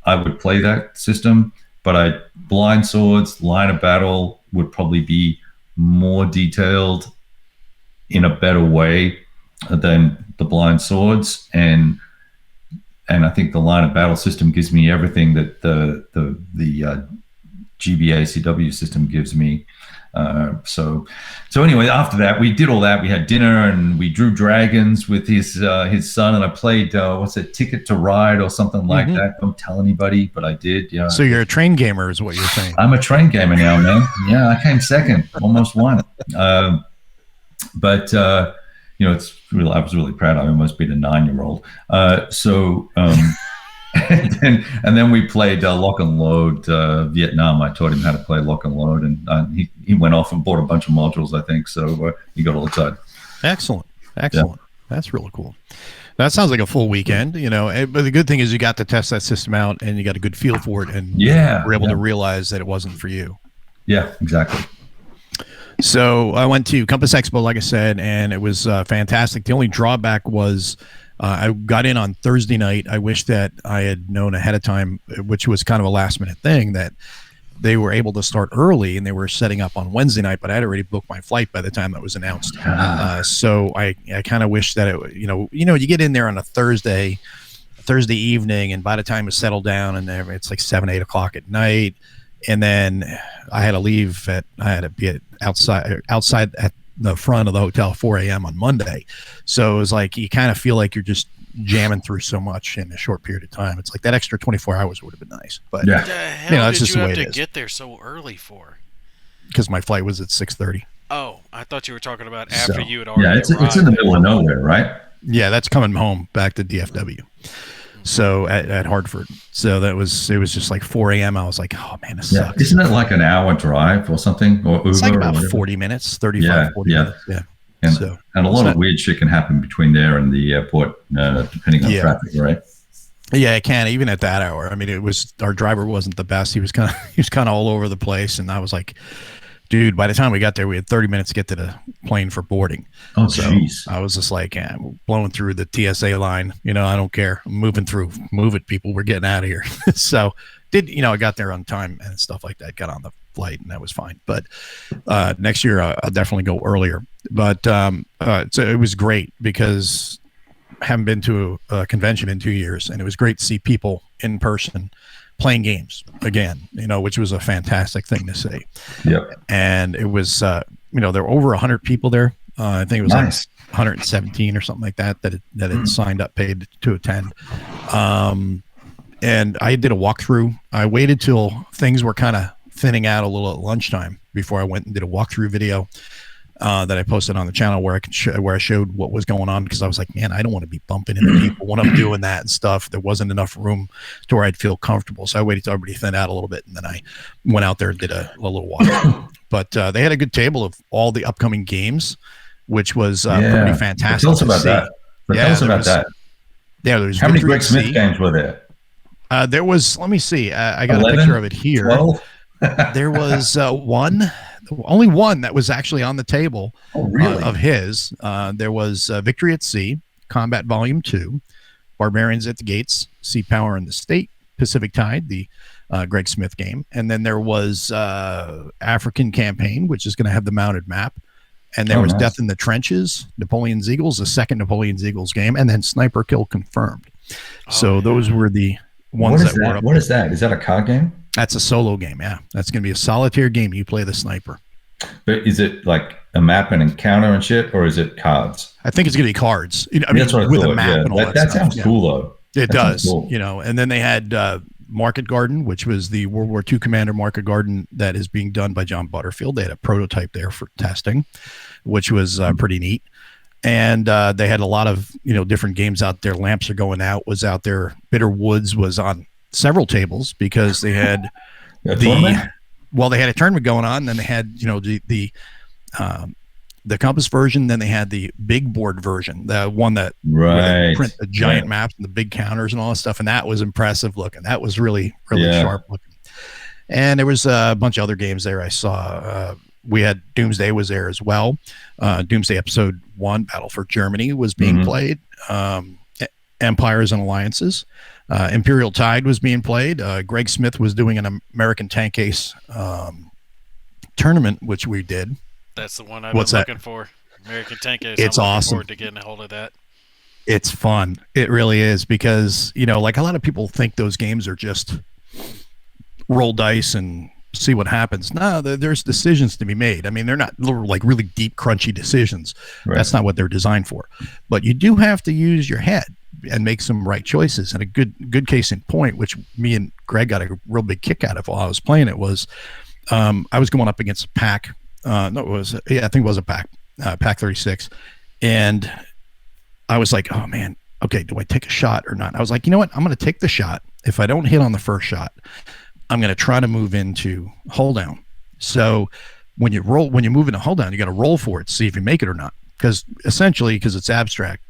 I would play that system. But blind swords, line of battle would probably be more detailed in a better way than the blind swords, and I think the line of battle system gives me everything that the GBA-CW system gives me. So anyway, after that, we did all that. We had dinner and we drew dragons with his son, and I played what's it, Ticket to Ride or something like that. Don't tell anybody, but I did. Yeah. So you're a train gamer, is what you're saying? I'm a train gamer now, man. Yeah, I came second, almost won. But it's really, I was really proud. I almost beat a 9-year-old. and then we played Lock and Load Vietnam. I taught him how to play Lock and Load, and he went off and bought a bunch of modules, I think. So he got all excited. Excellent. Yeah. That's really cool. That sounds like a full weekend, but the good thing is you got to test that system out and you got a good feel for it, and were able to realize that it wasn't for you. Yeah, exactly. So I went to Compass Expo, like I said, and it was fantastic. The only drawback was I got in on Thursday night. I wish that I had known ahead of time, which was kind of a last minute thing, that they were able to start early and they were setting up on Wednesday night, but I had already booked my flight by the time that was announced. So I kind of wish that it, you get in there on a Thursday evening, and by the time it's settled down and it's like 7, 8 o'clock at night. And then I had to leave I had to be outside at the front of the hotel at 4 a.m. on Monday. So it was like, you kind of feel like you're just jamming through so much in a short period of time. It's like that extra 24 hours would have been nice, but that's just the way it is. Did you have to get there so early for? Because my flight was at 6:30. Oh, I thought you were talking about after you had already arrived. It's in the middle of nowhere, right? Yeah, that's coming home back to DFW. So at Hartford. So it was just like 4 a.m. I was like, oh man, this sucks. Isn't it like an hour drive or something? Or Uber, it's like about 40 minutes, 35, 40 minutes. Yeah. And a lot of weird shit can happen between there and the airport, depending on traffic, right? Yeah, it can, even at that hour. I mean, our driver wasn't the best. He was kind of all over the place, and I was like, dude, by the time we got there, we had 30 minutes to get to the plane for boarding. Oh, jeez. I was just like, blowing through the TSA line. I don't care. I'm moving through. Move it, people. We're getting out of here. So I got there on time and stuff like that. Got on the flight, and that was fine. But next year, I'll definitely go earlier. But so it was great because I haven't been to a convention in 2 years, and it was great to see people in person playing games again, which was a fantastic thing to see. Yep. And it was, there were over 100 people there. I think it was nice. Like 117 or something like that had signed up, paid to attend. And I did a walkthrough. I waited till things were kind of thinning out a little at lunchtime before I went and did a walkthrough video that I posted on the channel where I showed what was going on, because I was like, man, I don't want to be bumping into people when I'm doing that and stuff. There wasn't enough room to where I'd feel comfortable. So I waited till everybody thinned out a little bit, and then I went out there and did a little walk. But they had a good table of all the upcoming games, which was pretty fantastic. Tell us about that. Tell us about that. Yeah, there was how many Greg Smith games were there? There was, let me see. I got 11, a picture of it here. 12? There was only one that was actually on the table of his. There was Victory at Sea, Combat Volume 2, Barbarians at the Gates, Sea Power in the State, Pacific Tide, the Greg Smith game. And then there was African Campaign, which is going to have the mounted map. And there was nice. Death in the Trenches, Napoleon's Eagles, the second Napoleon's Eagles game, and then Sniper Kill Confirmed. So those were the ones that were up. What is that? Is that a card game? That's a solo game, yeah. That's going to be a solitaire game. You play the sniper. But is it like a map and encounter and shit, or is it cards? I think it's going to be cards. That's what I with thought. A map and all that sounds cool, though. It does, cool. And then they had Market Garden, which was the World War II Commander Market Garden that is being done by John Butterfield. They had a prototype there for testing, which was pretty neat. And they had a lot of different games out there. Lamps Are Going Out was out there. Bitter Woods was on several tables because they had they had a tournament going on. And then they had the Compass version. Then they had the big board version, the one that where they print the giant maps and the big counters and all that stuff. And that was impressive looking. That was really sharp looking. And there was a bunch of other games there I saw. We had Doomsday was there as well. Doomsday Episode 1, Battle for Germany, was being played. Empires and Alliances. Imperial Tide was being played. Greg Smith was doing an American Tank Ace tournament, which we did. That's the one I've been looking for. American Tank Ace. It's awesome. Looking forward to getting a hold of that. It's fun. It really is, because, like a lot of people think those games are just roll dice and see what happens. No, there's decisions to be made. I mean, they're not like really deep, crunchy decisions. Right. That's not what they're designed for. But you do have to use your head and make some right choices. And a good case in point, which me and Greg got a real big kick out of while I was playing it, was I was going up against a pack. I think it was a pack, pack 36. And I was like, oh man, okay, do I take a shot or not? I was like, you know what? I'm going to take the shot. If I don't hit on the first shot, I'm going to try to move into hold down. So when you move into hold down, you got to roll for it to see if you make it or not. Because essentially, because it's abstract,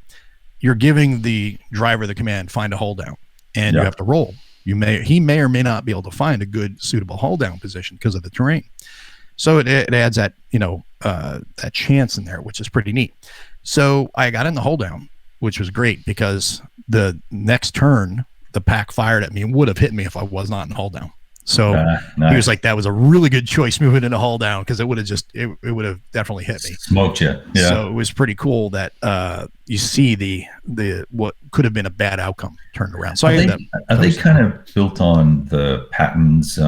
you're giving the driver the command, find a hold down, and you have to roll. He may or may not be able to find a good suitable hold down position because of the terrain. So it adds that, that chance in there, which is pretty neat. So I got in the hold down, which was great because the next turn, the pack fired at me and would have hit me if I was not in hold down. So nice. He was like, that was a really good choice moving into hold down because it would have it would have definitely hit me. Smoked you. Yeah. So it was pretty cool that you see the what could have been a bad outcome turned around. So are they kind of built on the Patton's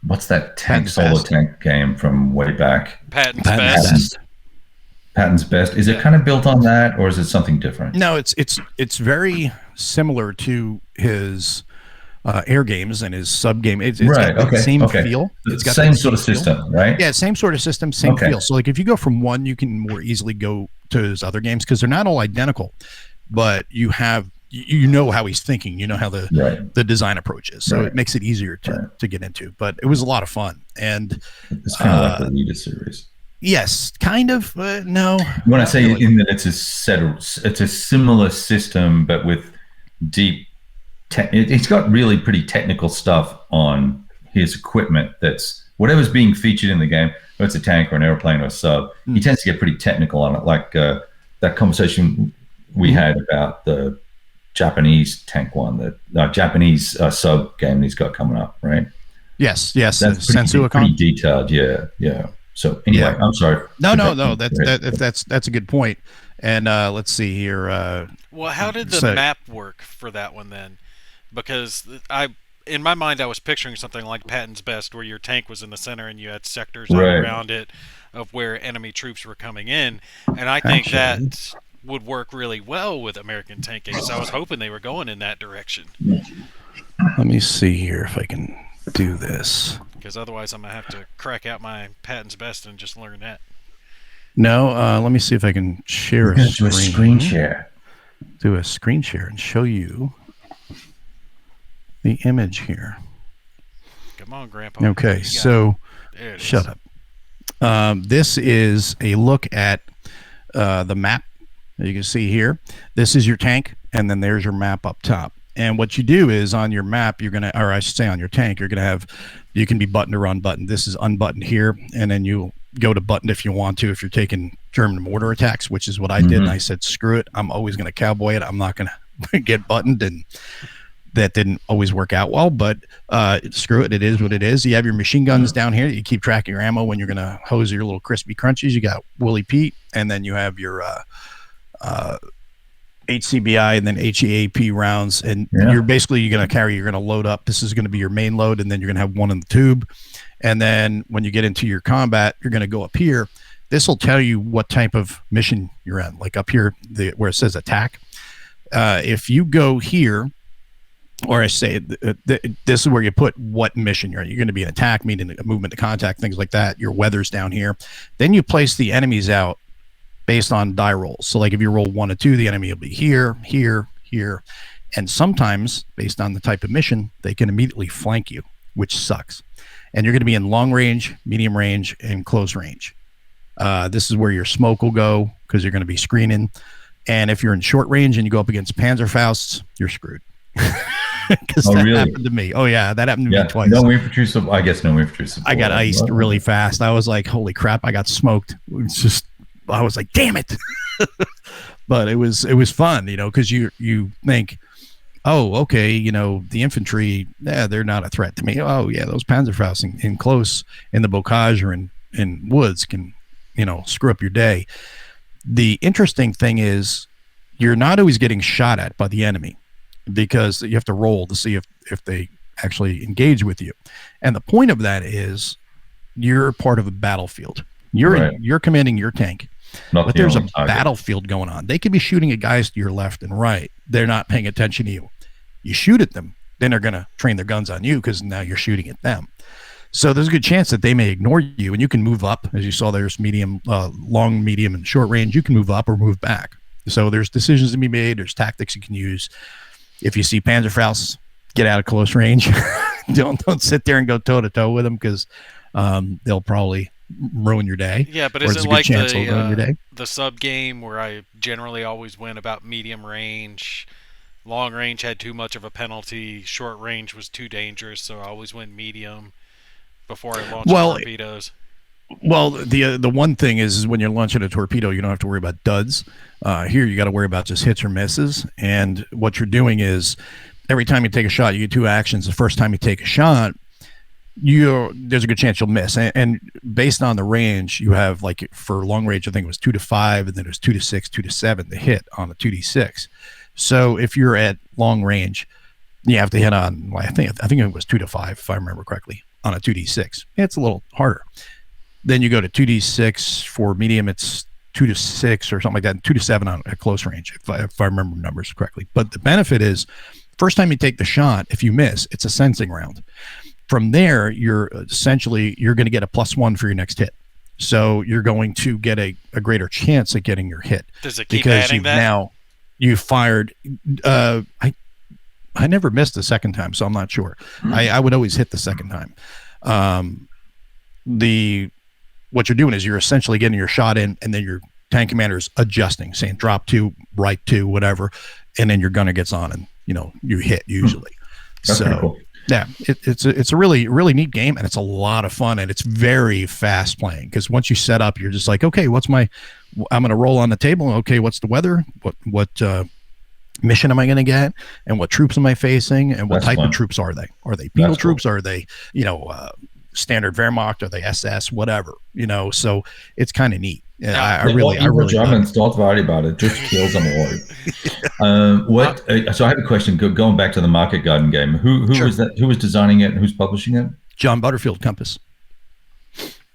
what's that tank solo tank game from way back? Patton's Best. Patton's Best. Is it kind of built on that, or is it something different? No, it's very similar to his air games and his sub game. It's got the same feel. It's got the same sort of system, right? Yeah, same sort of system, same feel. So like if you go from one, you can more easily go to his other games because they're not all identical, but you know how he's thinking, you know how the design approach is. So it makes it easier to get into. But it was a lot of fun. And it's kind of like the Leader series. Yes, kind of. No. When I say really. In that it's a similar system, but with deep. It's got really pretty technical stuff on his equipment. That's whatever's being featured in the game, whether it's a tank or an airplane or a sub. He tends to get pretty technical on it, like that conversation we had about the Japanese tank one, the Japanese sub game he's got coming up, right? Yes. That's pretty detailed. Yeah. So anyway, I'm sorry. No. That's a good point. And let's see here. Well, how did the map work for that one then? Because in my mind, I was picturing something like Patton's Best, where your tank was in the center and you had sectors all around it of where enemy troops were coming in. And I think that would work really well with American tank games. I was hoping they were going in that direction. Let me see here if I can do this. Because otherwise, I'm going to have to crack out my Patton's Best and just learn that. No, let me see if I can share a screen. Do a screen share. Do a screen share and show you the image here. Come on, Grandpa. Okay, so shut up. This is a look at the map. As you can see here, this is your tank, and then there's your map up top. And what you do is on your map, you're going to, or I should say on your tank, you're going to have, you can be buttoned or unbuttoned. This is unbuttoned here, and then you go to buttoned if you want to, if you're taking German mortar attacks, which is what I did. And I said, screw it. I'm always going to cowboy it. I'm not going to get buttoned. And that didn't always work out well, but screw it. It is what it is. You have your machine guns down here. You keep track of your ammo when you're going to hose your little crispy crunchies. You got Willie Pete, and then you have your HCBI and then HEAP rounds. And you're going to load up. This is going to be your main load, and then you're going to have one in the tube. And then when you get into your combat, you're going to go up here. This will tell you what type of mission you're in. Like up here, where it says attack. If you go here, or I say this is where you put what mission you're in. You're going to be an attack, meaning a movement to contact, things like that. Your weather's down here. Then you place the enemies out based on die rolls. So like if you roll 1 or 2, the enemy will be here, here, here. And sometimes, based on the type of mission, they can immediately flank you, which sucks. And you're going to be in long range, medium range, and close range. This is where your smoke will go because you're going to be screening. And if you're in short range and you go up against Panzerfausts, you're screwed. Because really? Happened to me. Oh yeah, that happened to me twice. No infantry support. I guess no infantry support. I got iced really fast. I was like, holy crap, I got smoked. It's just, I was like, damn it. But it was fun, because you think, oh, okay, the infantry, they're not a threat to me. Oh yeah, those Panzerfausts in close in the bocage or in woods can, screw up your day. The interesting thing is you're not always getting shot at by the enemy, because you have to roll to see if they actually engage with you. And the point of that is you're part of a battlefield. You're commanding your tank, but there's a battlefield going on. They could be shooting at guys to your left and right. They're not paying attention to you. You shoot at them, then they're going to train their guns on you because now you're shooting at them. So there's a good chance that they may ignore you, and you can move up. As you saw, there's medium, long, medium, and short range. You can move up or move back. So there's decisions to be made. There's tactics you can use. If you see Panzerfaust, get out of close range. don't sit there and go toe to toe with them, because they'll probably ruin your day. Yeah, but is it like the sub game where I generally always win about medium range? Long range had too much of a penalty. Short range was too dangerous, so I always went medium before I launched torpedoes. Well, the one thing is when you're launching a torpedo, you don't have to worry about duds. Here, you got to worry about just hits or misses. And what you're doing is every time you take a shot, you get 2 actions. The first time you take a shot, there's a good chance you'll miss. And based on the range, you have, like, for long range, I think it was 2 to 5, and then it was 2 to 6, 2 to 7 to hit on a 2d6. So if you're at long range, you have to hit on, I think it was 2 to 5, if I remember correctly, on a 2d6. It's a little harder. Then you go to 2d6 for medium. It's 2 to 6 or something like that, and 2 to 7 on a close range, if I remember numbers correctly. But the benefit is, first time you take the shot, if you miss, it's a sensing round. From there, you're going to get a +1 for your next hit. So you're going to get a greater chance at getting your hit. Does it keep adding that? Now you fired. I never missed the second time, so I'm not sure. I would always hit the second time. What you're doing is you're essentially getting your shot in, and then your tank commander's adjusting, saying drop 2, right 2, whatever, and then your gunner gets on, and you hit usually. That's pretty cool. Yeah, it's a really, really neat game, and it's a lot of fun, and it's very fast playing, because once you set up, you're just like, okay, I'm going to roll on the table, and okay, what's the weather? What mission am I going to get? And what troops am I facing? And what type of troops are they? Are they penal troops? Are they, standard Wehrmacht? Are they SS? Whatever, so it's kind of neat. Yeah, I really Germans don't worry about it. Just kill them all. So I have a question. Going back to the Market Garden game, who was that? Who was designing it and who's publishing it? John Butterfield Compass.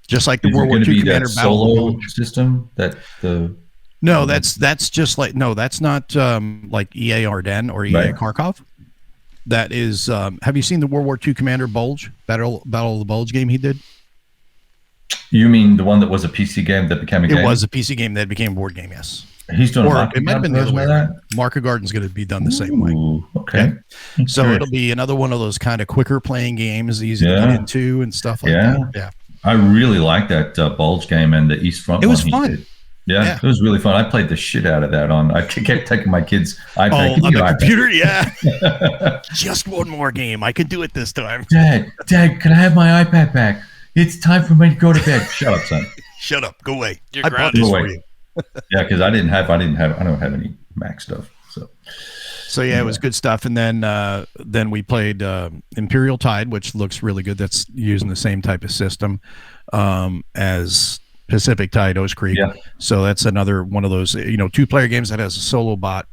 Just like the World War II Commander Battle system No, that's just like that's not like EA Ardennes or EA Kharkov. That is. Have you seen the World War II Commander Bulge Battle of the Bulge game he did? You mean the one that was a PC game that became a game? It was a PC game that became a board game, yes. He's doing it might have been the other way around. Market Garden's going to be done the same way. Okay. So it'll be another one of those kind of quicker playing games, easy to get into and stuff like that. Yeah. I really like that Bulge game and the East Front. It was fun. Yeah, it was really fun. I played the shit out of that I kept taking my kids' iPad. On the computer, yeah. Just one more game. I can do it this time. Dad, can I have my iPad back? It's time for me to go to bed. Shut up, son. Shut up. Go away. You're grounded. For you. Yeah, because I don't have any Mac stuff. So yeah, it was good stuff. And then we played Imperial Tide, which looks really good. That's using the same type of system as Pacific Tide, Oast Creek. Yeah. So that's another one of those 2-player games that has a solo bot.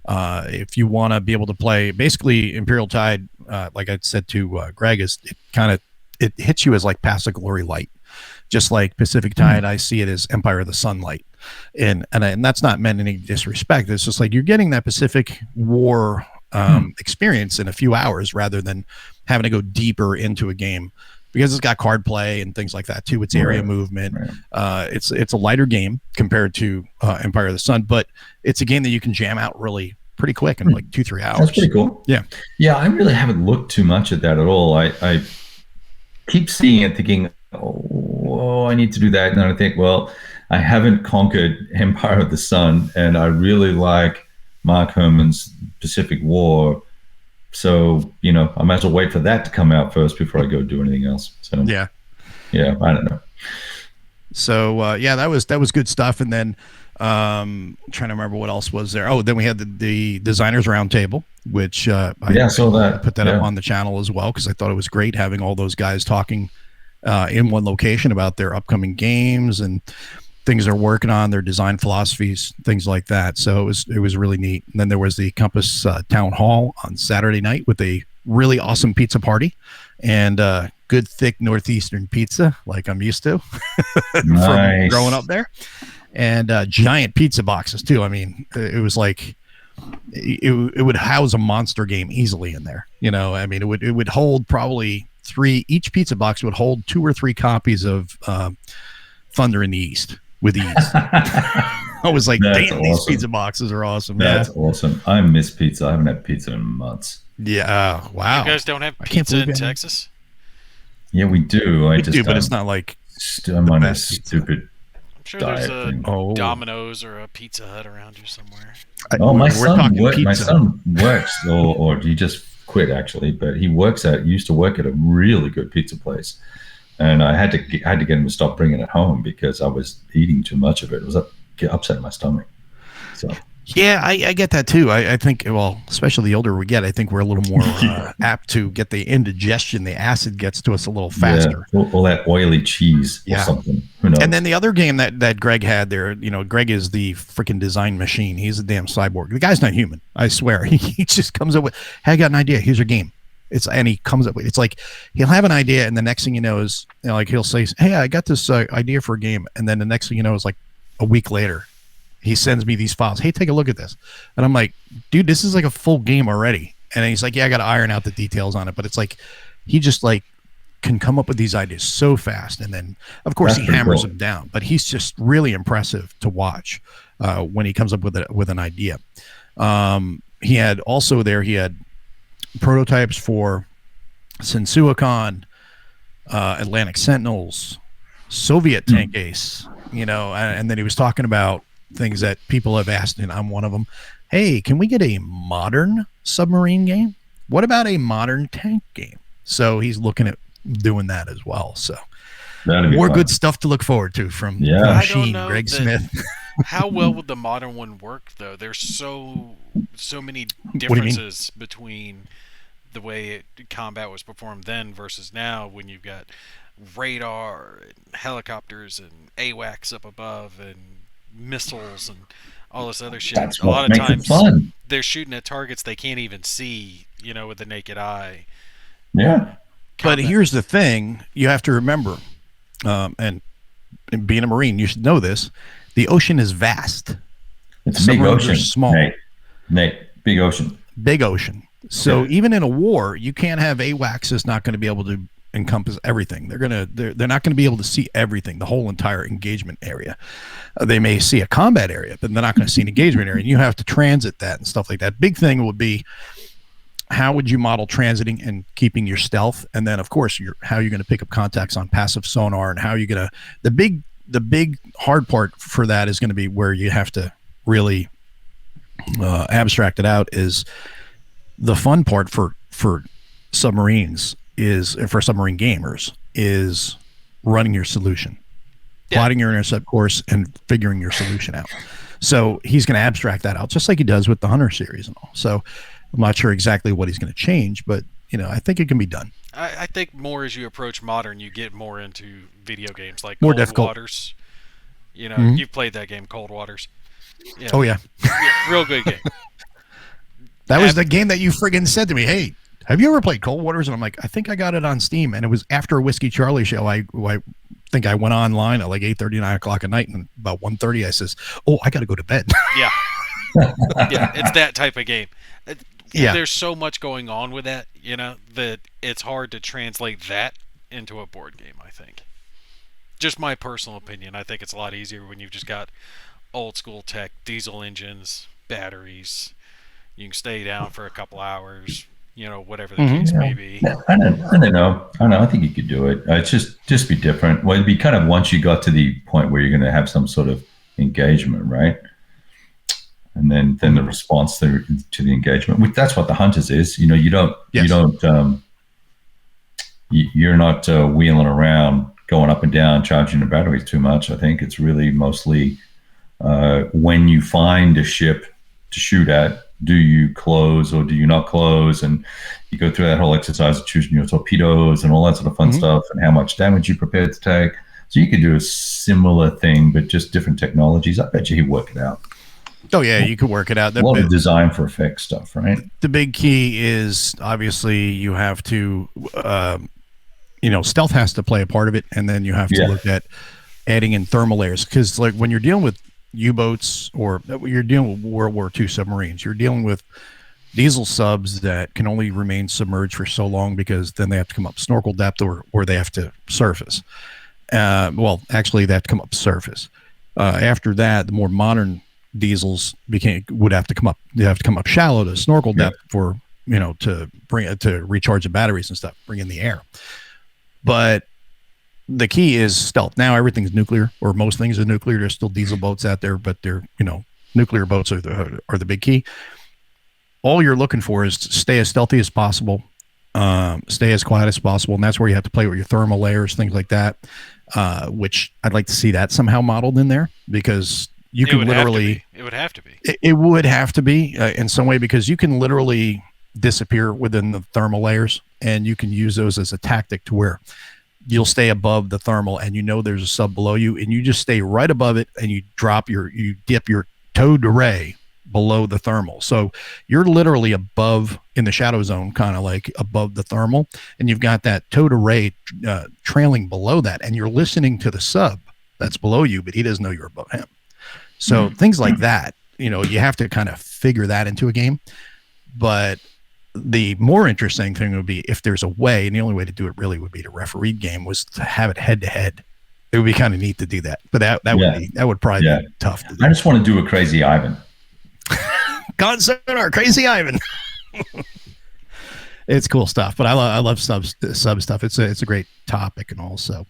If you want to be able to play, basically Imperial Tide, like I said to Greg, is it hits you as like Path of Glory light, just like Pacific Tide. I see it as Empire of the Sunlight, and that's not meant in any disrespect. It's just like you're getting that Pacific War experience in a few hours rather than having to go deeper into a game, because it's got card play and things like that too. It's area movement. Right. It's a lighter game compared to Empire of the Sun, but it's a game that you can jam out really pretty quick in like 2-3 hours. That's pretty cool. Yeah. I really haven't looked too much at that at all. I keep seeing it thinking, oh, I need to do that. And then I think, well, I haven't conquered Empire of the Sun, and I really like Mark Herman's Pacific War. So, I might as well wait for that to come out first before I go do anything else. So yeah, I don't know. So that was good stuff. And then trying to remember what else was there. Oh, then we had the Designers Roundtable, which I saw that. Put that up on the channel as well, because I thought it was great having all those guys talking in one location about their upcoming games and things they're working on, their design philosophies, things like that. So it was really neat. And then there was the Compass Town Hall on Saturday night with a really awesome pizza party and good thick Northeastern pizza like I'm used to from growing up there. And giant pizza boxes too. I mean, it was like it would house a monster game easily in there. I mean, it would hold probably 3. Each pizza box would hold 2 or 3 copies of Thunder in the East with ease. I was like, That's damn, these awesome. pizza boxes are awesome. That's awesome. I miss pizza. I haven't had pizza in months. Yeah. Wow. You guys don't have I can't pizza believe in it. Texas? Yeah, we do. We do, but it's not like I'm on a best pizza. stupid I'm sure there's diet a thing. Domino's or a Pizza Hut around here somewhere. My son pizza. works, or he just quit actually, but he used to work at a really good pizza place, and I had to get him to stop bringing it home because I was eating too much of it. It was upsetting my stomach. So. Yeah, I get that too. I think, well, especially the older we get, I think we're a little more apt to get the indigestion. The acid gets to us a little faster. Yeah, all that oily cheese or something. Who knows? And then the other game that Greg had there, Greg is the freaking design machine. He's a damn cyborg. The guy's not human. I swear. He just comes up with, hey, I got an idea. Here's your game. And he comes up with, it's like he'll have an idea, and the next thing you know is, like he'll say, hey, I got this idea for a game, and then the next thing you know is like a week later. He sends me these files. Hey, take a look at this. And I'm like, dude, this is like a full game already. And he's like, yeah, I got to iron out the details on it. But it's like, he just like can come up with these ideas so fast. And then, of course, he hammers them down. But he's just really impressive to watch when he comes up with an idea. He had prototypes for Sensuicon, Atlantic Sentinels, Soviet Tank Ace, and then he was talking about things that people have asked, and I'm one of them. Hey, can we get a modern submarine game? What about a modern tank game? So he's looking at doing that as well. So more good stuff to look forward to from the machine, Greg Smith. How well would the modern one work, though? There's so many differences between the way combat was performed then versus now, when you've got radar and helicopters and AWACS up above and missiles and all this other shit. That's a lot of times fun. They're shooting at targets they can't even see, with the naked eye. Yeah. But here's the thing you have to remember, and being a Marine, you should know this. The ocean is vast. It's a big ocean. Small. Nate, big ocean. Big ocean. So even in a war, you can't have AWACS is not going to be able to encompass everything. They're not going to be able to see everything, the whole entire engagement area. They may see a combat area, but they're not going to see an engagement area. And you have to transit that and stuff like that. Big thing would be, how would you model transiting and keeping your stealth? And then, of course, how you're going to pick up contacts on passive sonar, and how you're going to the big hard part for that is going to be where you have to really abstract it out. Is the fun part for submarines is, for submarine gamers, is running your solution, plotting your intercept course, and figuring your solution out. So he's going to abstract that out, just like he does with the Hunter series and all. So I'm not sure exactly what he's going to change, but I think it can be done. I think more as you approach modern, you get more into video games like more Cold difficult. Waters. You've played that game, Cold Waters. Yeah. Oh yeah, real good game. That was the game that you friggin' said to me, hey, have you ever played Cold Waters? And I'm like, I think I got it on Steam. And it was after a Whiskey Charlie show. I think I went online at like 8:30, 9 o'clock at night. And about 1:30, I says, oh, I got to go to bed. Yeah. Yeah, it's that type of game. Yeah. There's so much going on with that, that it's hard to translate that into a board game, I think. Just my personal opinion. I think it's a lot easier when you've just got old school tech, diesel engines, batteries. You can stay down for a couple hours, whatever the case may be. I don't know. I think you could do it. It's just be different. Well, it'd be kind of once you got to the point where you're going to have some sort of engagement, right? And then the response to the engagement. That's what the Hunters is. You're not wheeling around, going up and down, charging the batteries too much. I think it's really mostly when you find a ship to shoot at, do you close or do you not close? And you go through that whole exercise of choosing your torpedoes and all that sort of fun stuff, and how much damage you're prepared to take. So you could do a similar thing, but just different technologies. I bet you he'd work it out. Oh yeah, you could work it out. A lot of design for effect stuff, right? The big key is obviously you have to, stealth has to play a part of it, and then you have to look at adding in thermal layers, because like when you're dealing with U-boats, or you're dealing with World War II submarines, you're dealing with diesel subs that can only remain submerged for so long, because then they have to come up snorkel depth, or they have to surface. Well, actually, they have to come up surface. After that, the more modern diesels would have to come up. They have to come up shallow to snorkel depth for to recharge the batteries and stuff, bring in the air. But the key is stealth. Now everything's nuclear, or most things are nuclear. There's still diesel boats out there, but they're nuclear boats are the big key. All you're looking for is to stay as stealthy as possible, stay as quiet as possible, and that's where you have to play with your thermal layers, things like that. Which I'd like to see that somehow modeled in there, because you can literally. It would have to be. It would have to be in some way, because you can literally disappear within the thermal layers, and you can use those as a tactic to where you'll stay above the thermal, and there's a sub below you, and you just stay right above it, and you dip your towed array below the thermal. So you're literally above in the shadow zone, kind of like above the thermal, and you've got that towed array trailing below that, and you're listening to the sub that's below you, but he doesn't know you're above him. So things like that, you have to kind of figure that into a game. But the more interesting thing would be if there's a way, and the only way to do it really would be to referee game, was to have it head to head. It would be kind of neat to do that, but that would probably be tough to do. I just want to do a Crazy Ivan. Sonar, Crazy Ivan. It's cool stuff, but I love sub stuff. It's a great topic and all. So,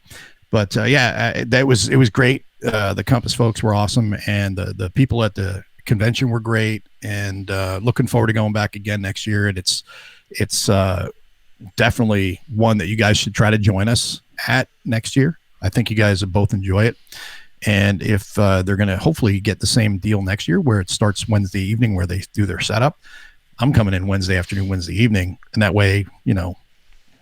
but it was great. The Compass folks were awesome, and the people at the convention were great, and looking forward to going back again next year. And it's definitely one that you guys should try to join us at next year. I think you guys will both enjoy it. And if they're going to hopefully get the same deal next year, where it starts Wednesday evening, where they do their setup, I'm coming in Wednesday afternoon, Wednesday evening, and that way,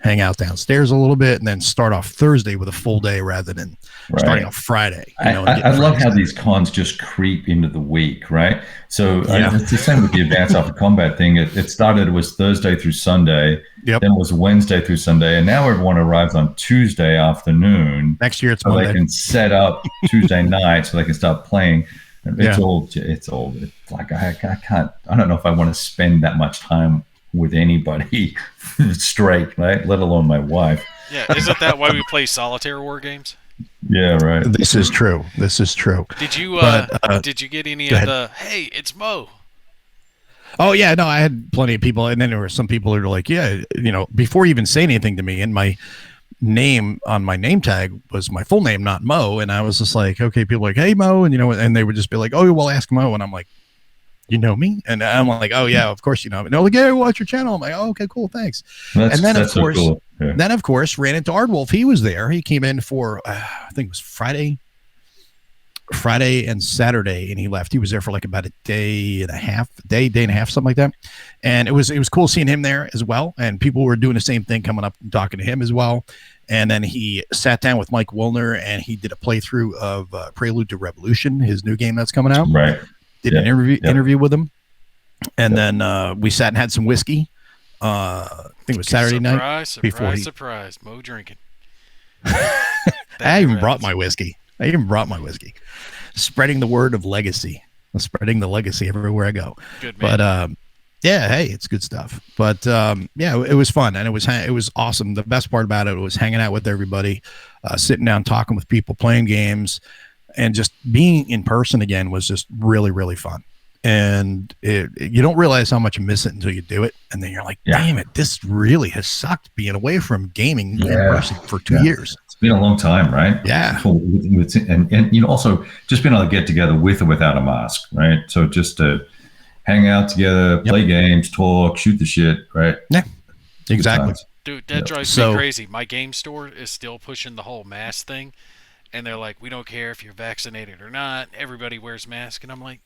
hang out downstairs a little bit, and then start off Thursday with a full day rather than starting off Friday. I love how these cons just creep into the week, right? So it's the same with the Advanced Alpha Combat thing. It started, it was Thursday through Sunday, then it was Wednesday through Sunday, and now everyone arrives on Tuesday afternoon. Next year it's so Monday. They can set up Tuesday night so they can start playing. It's like I don't know if I want to spend that much time with anybody straight, right? Let alone my wife. Yeah, isn't that why we play solitaire war games? Yeah, right. This is true. Did you did you get any of the hey, it's Mo? Oh yeah, no, I had plenty of people, and then there were some people who were like, yeah, before you even say anything to me, and my name on my name tag was my full name, not Mo, and I was just like, okay, people are like, hey Mo, and and they would just be like, oh well, ask Mo, and I'm like, you know me? And I'm like, oh yeah, of course you know me. And they're like, yeah, watch your channel. I'm like, oh, okay, cool, thanks. And then of course, so cool. Of course, ran into Ardwolf. He was there. He came in for I think it was Friday and Saturday, and he left. He was there for like about a day and a half, something like that. And it was cool seeing him there as well. And people were doing the same thing, coming up and talking to him as well. And then he sat down with Mike Wilner, and he did a playthrough of Prelude to Revolution, his new game that's coming out. Right. Did an interview with him, and then we sat and had some whiskey. I think it was Saturday night. Surprise! Mo drinking. I even brought my whiskey. Spreading the word of legacy. I'm spreading the legacy everywhere I go. Good man. But hey, it's good stuff. But it was fun, and it was awesome. The best part about it was hanging out with everybody, sitting down, talking with people, playing games. And just being in person again was just really, really fun. And you don't realize how much you miss it until you do it. And then you're like, damn it, this really has sucked being away from gaming in person for 2 years. It's been a long time, right? Yeah. And also just being able to get together with or without a mask, right? So just to hang out together, play games, talk, shoot the shit, right? Yeah, exactly. Dude, that drives me crazy. My game store is still pushing the whole mask thing. And they're like, we don't care if you're vaccinated or not. Everybody wears masks. And I'm like,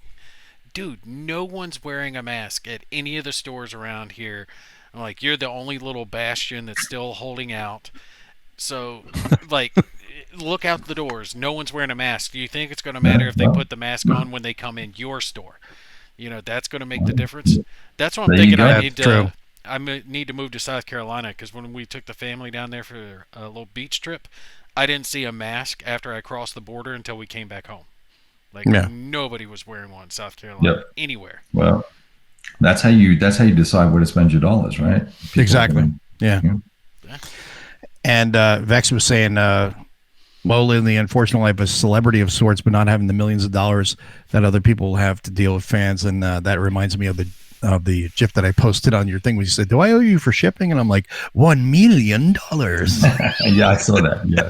dude, no one's wearing a mask at any of the stores around here. I'm like, you're the only little bastion that's still holding out. So, like, look out the doors. No one's wearing a mask. Do you think it's going to matter if they put the mask on when they come in your store? That's going to make the difference. That's what I'm thinking. I need to move to South Carolina, because when we took the family down there for a little beach trip, I didn't see a mask after I crossed the border until we came back home. Nobody was wearing one in South Carolina anywhere. Well, that's how you decide where to spend your dollars, right? Exactly. Yeah. And Vex was saying Well, in the unfortunate life of a celebrity of sorts, but not having the millions of dollars that other people have to deal with fans, and that reminds me of the GIF that I posted on your thing. Where you said, "Do I owe you for shipping?" And I'm like, $1 million. Yeah, I saw that. Yeah,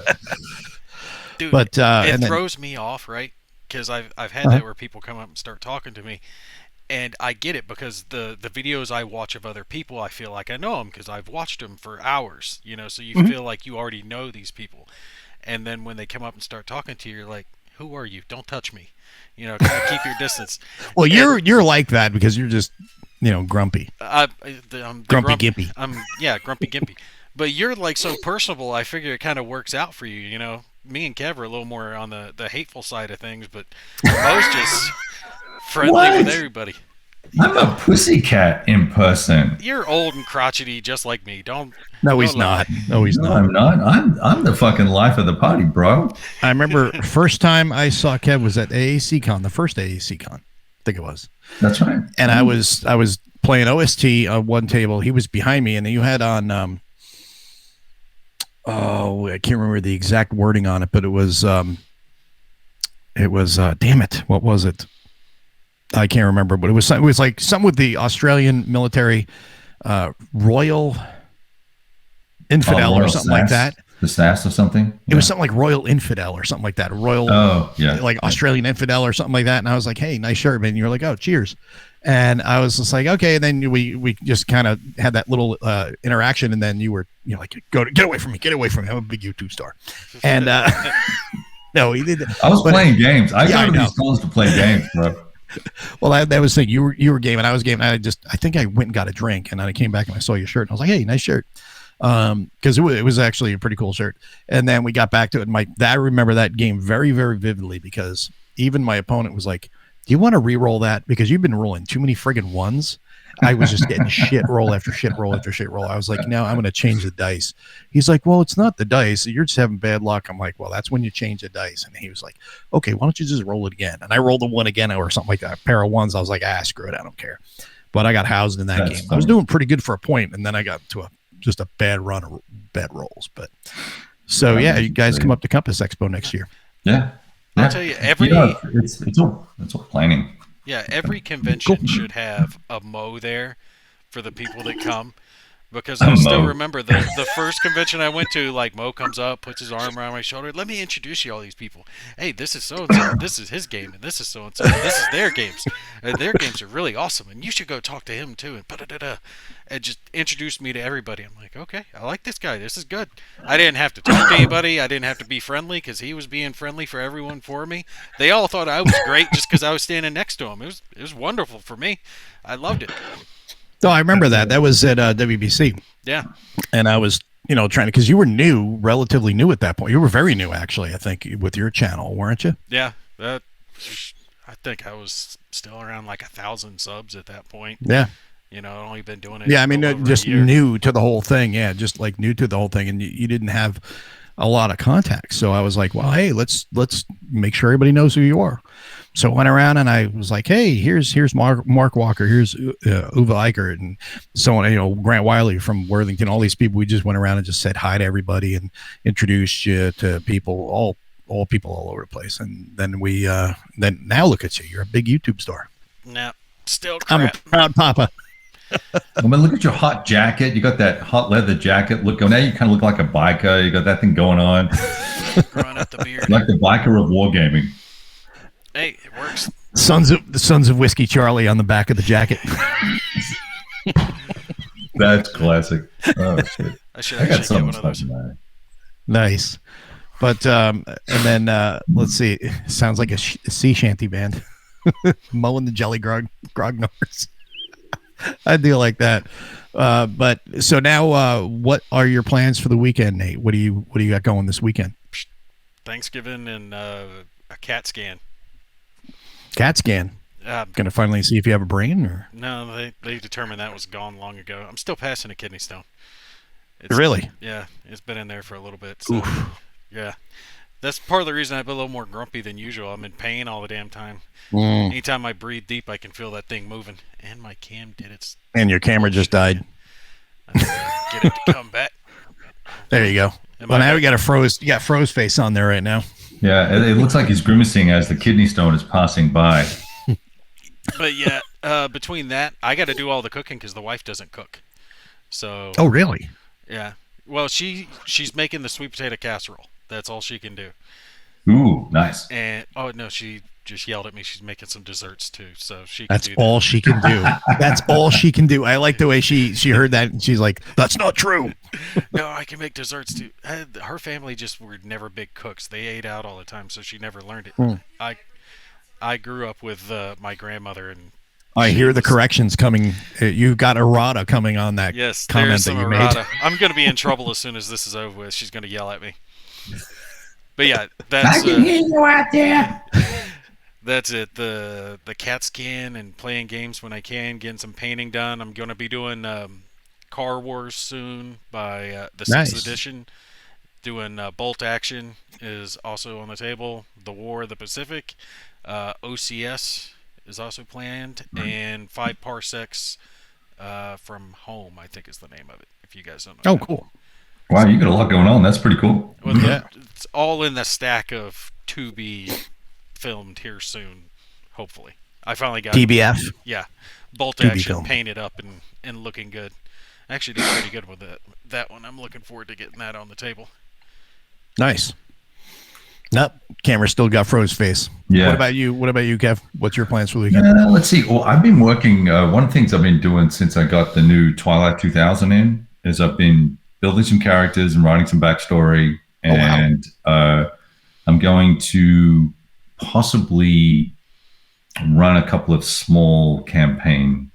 Dude, but it throws me off, right? Because I've had that where people come up and start talking to me, and I get it because the videos I watch of other people, I feel like I know them because I've watched them for hours. So you feel like you already know these people. And then when they come up and start talking to you, you're like, "Who are you? Don't touch me." Kind of keep your distance. Well, you're like that because you're just grumpy. I'm grumpy gimpy. Grumpy gimpy. But you're like so personable. I figure it kind of works out for you. Me and Kev are a little more on the hateful side of things, but Mo's just friendly with everybody. I'm a pussycat in person. You're old and crotchety, just like me. No, he's not. No, he's not. I'm not. I'm the fucking life of the party, bro. I remember first time I saw Kev was at AAC Con, the first AAC Con, I think it was. That's right. And I was playing OST on one table. He was behind me, and you had on. I can't remember the exact wording on it, but it was. Damn it! What was it? I can't remember, but it was like something with the Australian military, Royal Infidel or something like that. The SAS or something. Yeah. It was something like Royal Infidel or something like that. Royal, like Australian Infidel or something like that. And I was like, "Hey, nice shirt, man." And you were like, "Oh, cheers." And I was just like, "Okay." And then we just kind of had that little interaction, and then you were like, get away from me, get away from me. I'm a big YouTube star, and no, he didn't. I was playing games. I go to these cons to play games, bro. Well, that was the thing. You were game and I was game. And I think I went and got a drink, and then I came back and I saw your shirt, and I was like, "Hey, nice shirt," because it was actually a pretty cool shirt. And then we got back to it, and I remember that game very, very vividly because even my opponent was like, "Do you want to re-roll that? Because you've been rolling too many friggin' ones." I was just getting shit roll after shit roll after shit roll. I was like, "No, I'm going to change the dice." He's like, "Well, it's not the dice. You're just having bad luck." I'm like, "Well, that's when you change the dice." And he was like, "Okay, why don't you just roll it again?" And I rolled the one again or something like that. A pair of ones. I was like, screw it. I don't care. But I got housed in that game. Funny. I was doing pretty good for a point, and then I got to just a bad run of bad rolls. But so, you guys come up to Compass Expo next year. Yeah. I'll tell you, it's all planning. Yeah, every convention should have a Mo there for the people that come. Because I still remember the first convention I went to, like, Mo comes up, puts his arm around my shoulder. "Let me introduce you to all these people. Hey, this is so-and-so, this is his game, and this is so-and-so, and this is their games. And their games are really awesome, and you should go talk to him, too." And just introduced me to everybody. I'm like, okay, I like this guy. This is good. I didn't have to talk to anybody. I didn't have to be friendly because he was being friendly for everyone for me. They all thought I was great just because I was standing next to him. It was wonderful for me. I loved it. No, I remember that. That was at WBC. Yeah. And I was, trying to, because you were relatively new at that point. You were very new, actually, I think, with your channel, weren't you? Yeah. I think I was still around like 1,000 subs at that point. Yeah. I'd only been doing it. Yeah, I mean, just new to the whole thing. Yeah, just like new to the whole thing. And you didn't have a lot of contacts. So I was like, well, hey, let's make sure everybody knows who you are. So I went around and I was like, hey, here's Mark Walker, here's Uwe Eichert, and so on, Grant Wiley from Worthington, all these people. We just went around and just said hi to everybody and introduced you to people, all people all over the place. And then then now look at you. You're a big YouTube star. Nah, still crap. I'm a proud papa. I mean, look at your hot jacket. You got that hot leather jacket. Look, now you kind of look like a biker. You got that thing going on. Growing out the beard. Like the biker of wargaming. Hey, it works. The Sons of Whiskey Charlie on the back of the jacket. That's classic. Oh shit! I got get one of those. Nice, but and then let's see. It sounds like a sea shanty band. Mo and the Jelly Grognards. I do like that. But so now, what are your plans for the weekend, Nate? What do you got going this weekend? Thanksgiving and a CAT scan. CAT scan. Gonna finally see if you have a brain, or no? They determined that was gone long ago. I'm still passing a kidney stone. Really? Yeah, it's been in there for a little bit. So, yeah, that's part of the reason I've been a little more grumpy than usual. I'm in pain all the damn time. Anytime I breathe deep, I can feel that thing moving. And my cam did its. And your camera just died. Get it to come back. There you go. And Well, now we got you got froze face on there right now. Yeah, it looks like he's grimacing as the kidney stone is passing by. But yeah, between that, I got to do all the cooking because the wife doesn't cook. So. Oh, really? Yeah. Well, she's making the sweet potato casserole. That's all she can do. Ooh, nice. And no, she just yelled at me. She's making some desserts too, so she. That's all she can do. That's all she can do. I like the way she heard that, and she's like, "That's not true." No, I can make desserts too. Her family just were never big cooks. They ate out all the time, so she never learned it. I grew up with my grandmother, and I hear the corrections coming. You got errata coming on that comment that you made. I'm going to be in trouble as soon as this is over with. She's going to yell at me. But yeah, that's. I can hear you out there. That's it. The cat skin and playing games when I can, getting some painting done. I'm going to be doing Car Wars soon by the 6th edition. Doing Bolt Action is also on the table. The War of the Pacific. OCS is also planned. And 5 Parsecs from Home, I think is the name of it, if you guys don't know. Oh, cool. Wow, you got a lot going on. That's pretty cool. Well, yeah. It's all in the stack of to be filmed here soon, hopefully. I finally got TBF. Yeah, Bolt Action painted up and looking good. I actually did pretty good with that one. I'm looking forward to getting that on the table. Nice. Nope, camera still got froze face. Yeah. What about you, Kev? What's your plans for the weekend? Let's see. Well, I've been working. One of the things I've been doing since I got the new Twilight 2000 in is I've been building some characters and writing some backstory, and I'm going to possibly run a couple of small campaign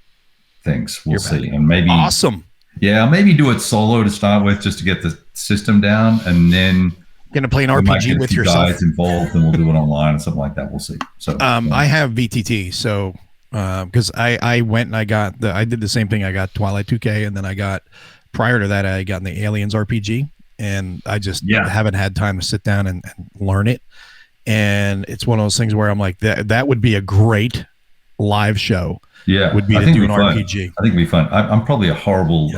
things. We'll see. And maybe awesome. Yeah, maybe do it solo to start with, just to get the system down, and then gonna play an RPG with yourself. Guys involved, and we'll do it online or something like that. We'll see. So I have VTT, so because I went and I did the same thing. I got Twilight 2K, and then I got prior to that I got in the Aliens RPG, and I just haven't had time to sit down and learn it. And it's one of those things where I'm like, that would be a great live show. Yeah, would be to do an RPG. I think it'd be fun. I'm probably a horrible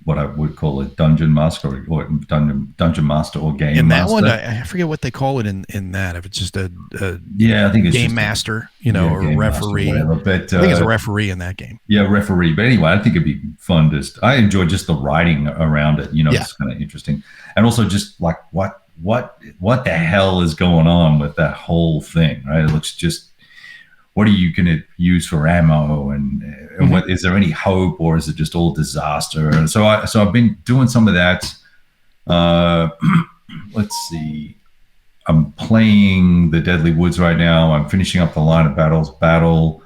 what I would call a dungeon master or dungeon master or game in that master. one, I forget what they call it in that. If it's just a I think it's game master, or referee. But I think it's a referee in that game. Yeah, referee. But anyway, I think it'd be fun. I enjoy just the writing around it. It's kind of interesting, and also just like what the hell is going on with that whole thing, right? It looks just. What are you going to use for ammo, and what is there any hope, or is it just all disaster? And so I've been doing some of that. Let's see. I'm playing the Deadly Woods right now. I'm finishing up the Line of Battles battle.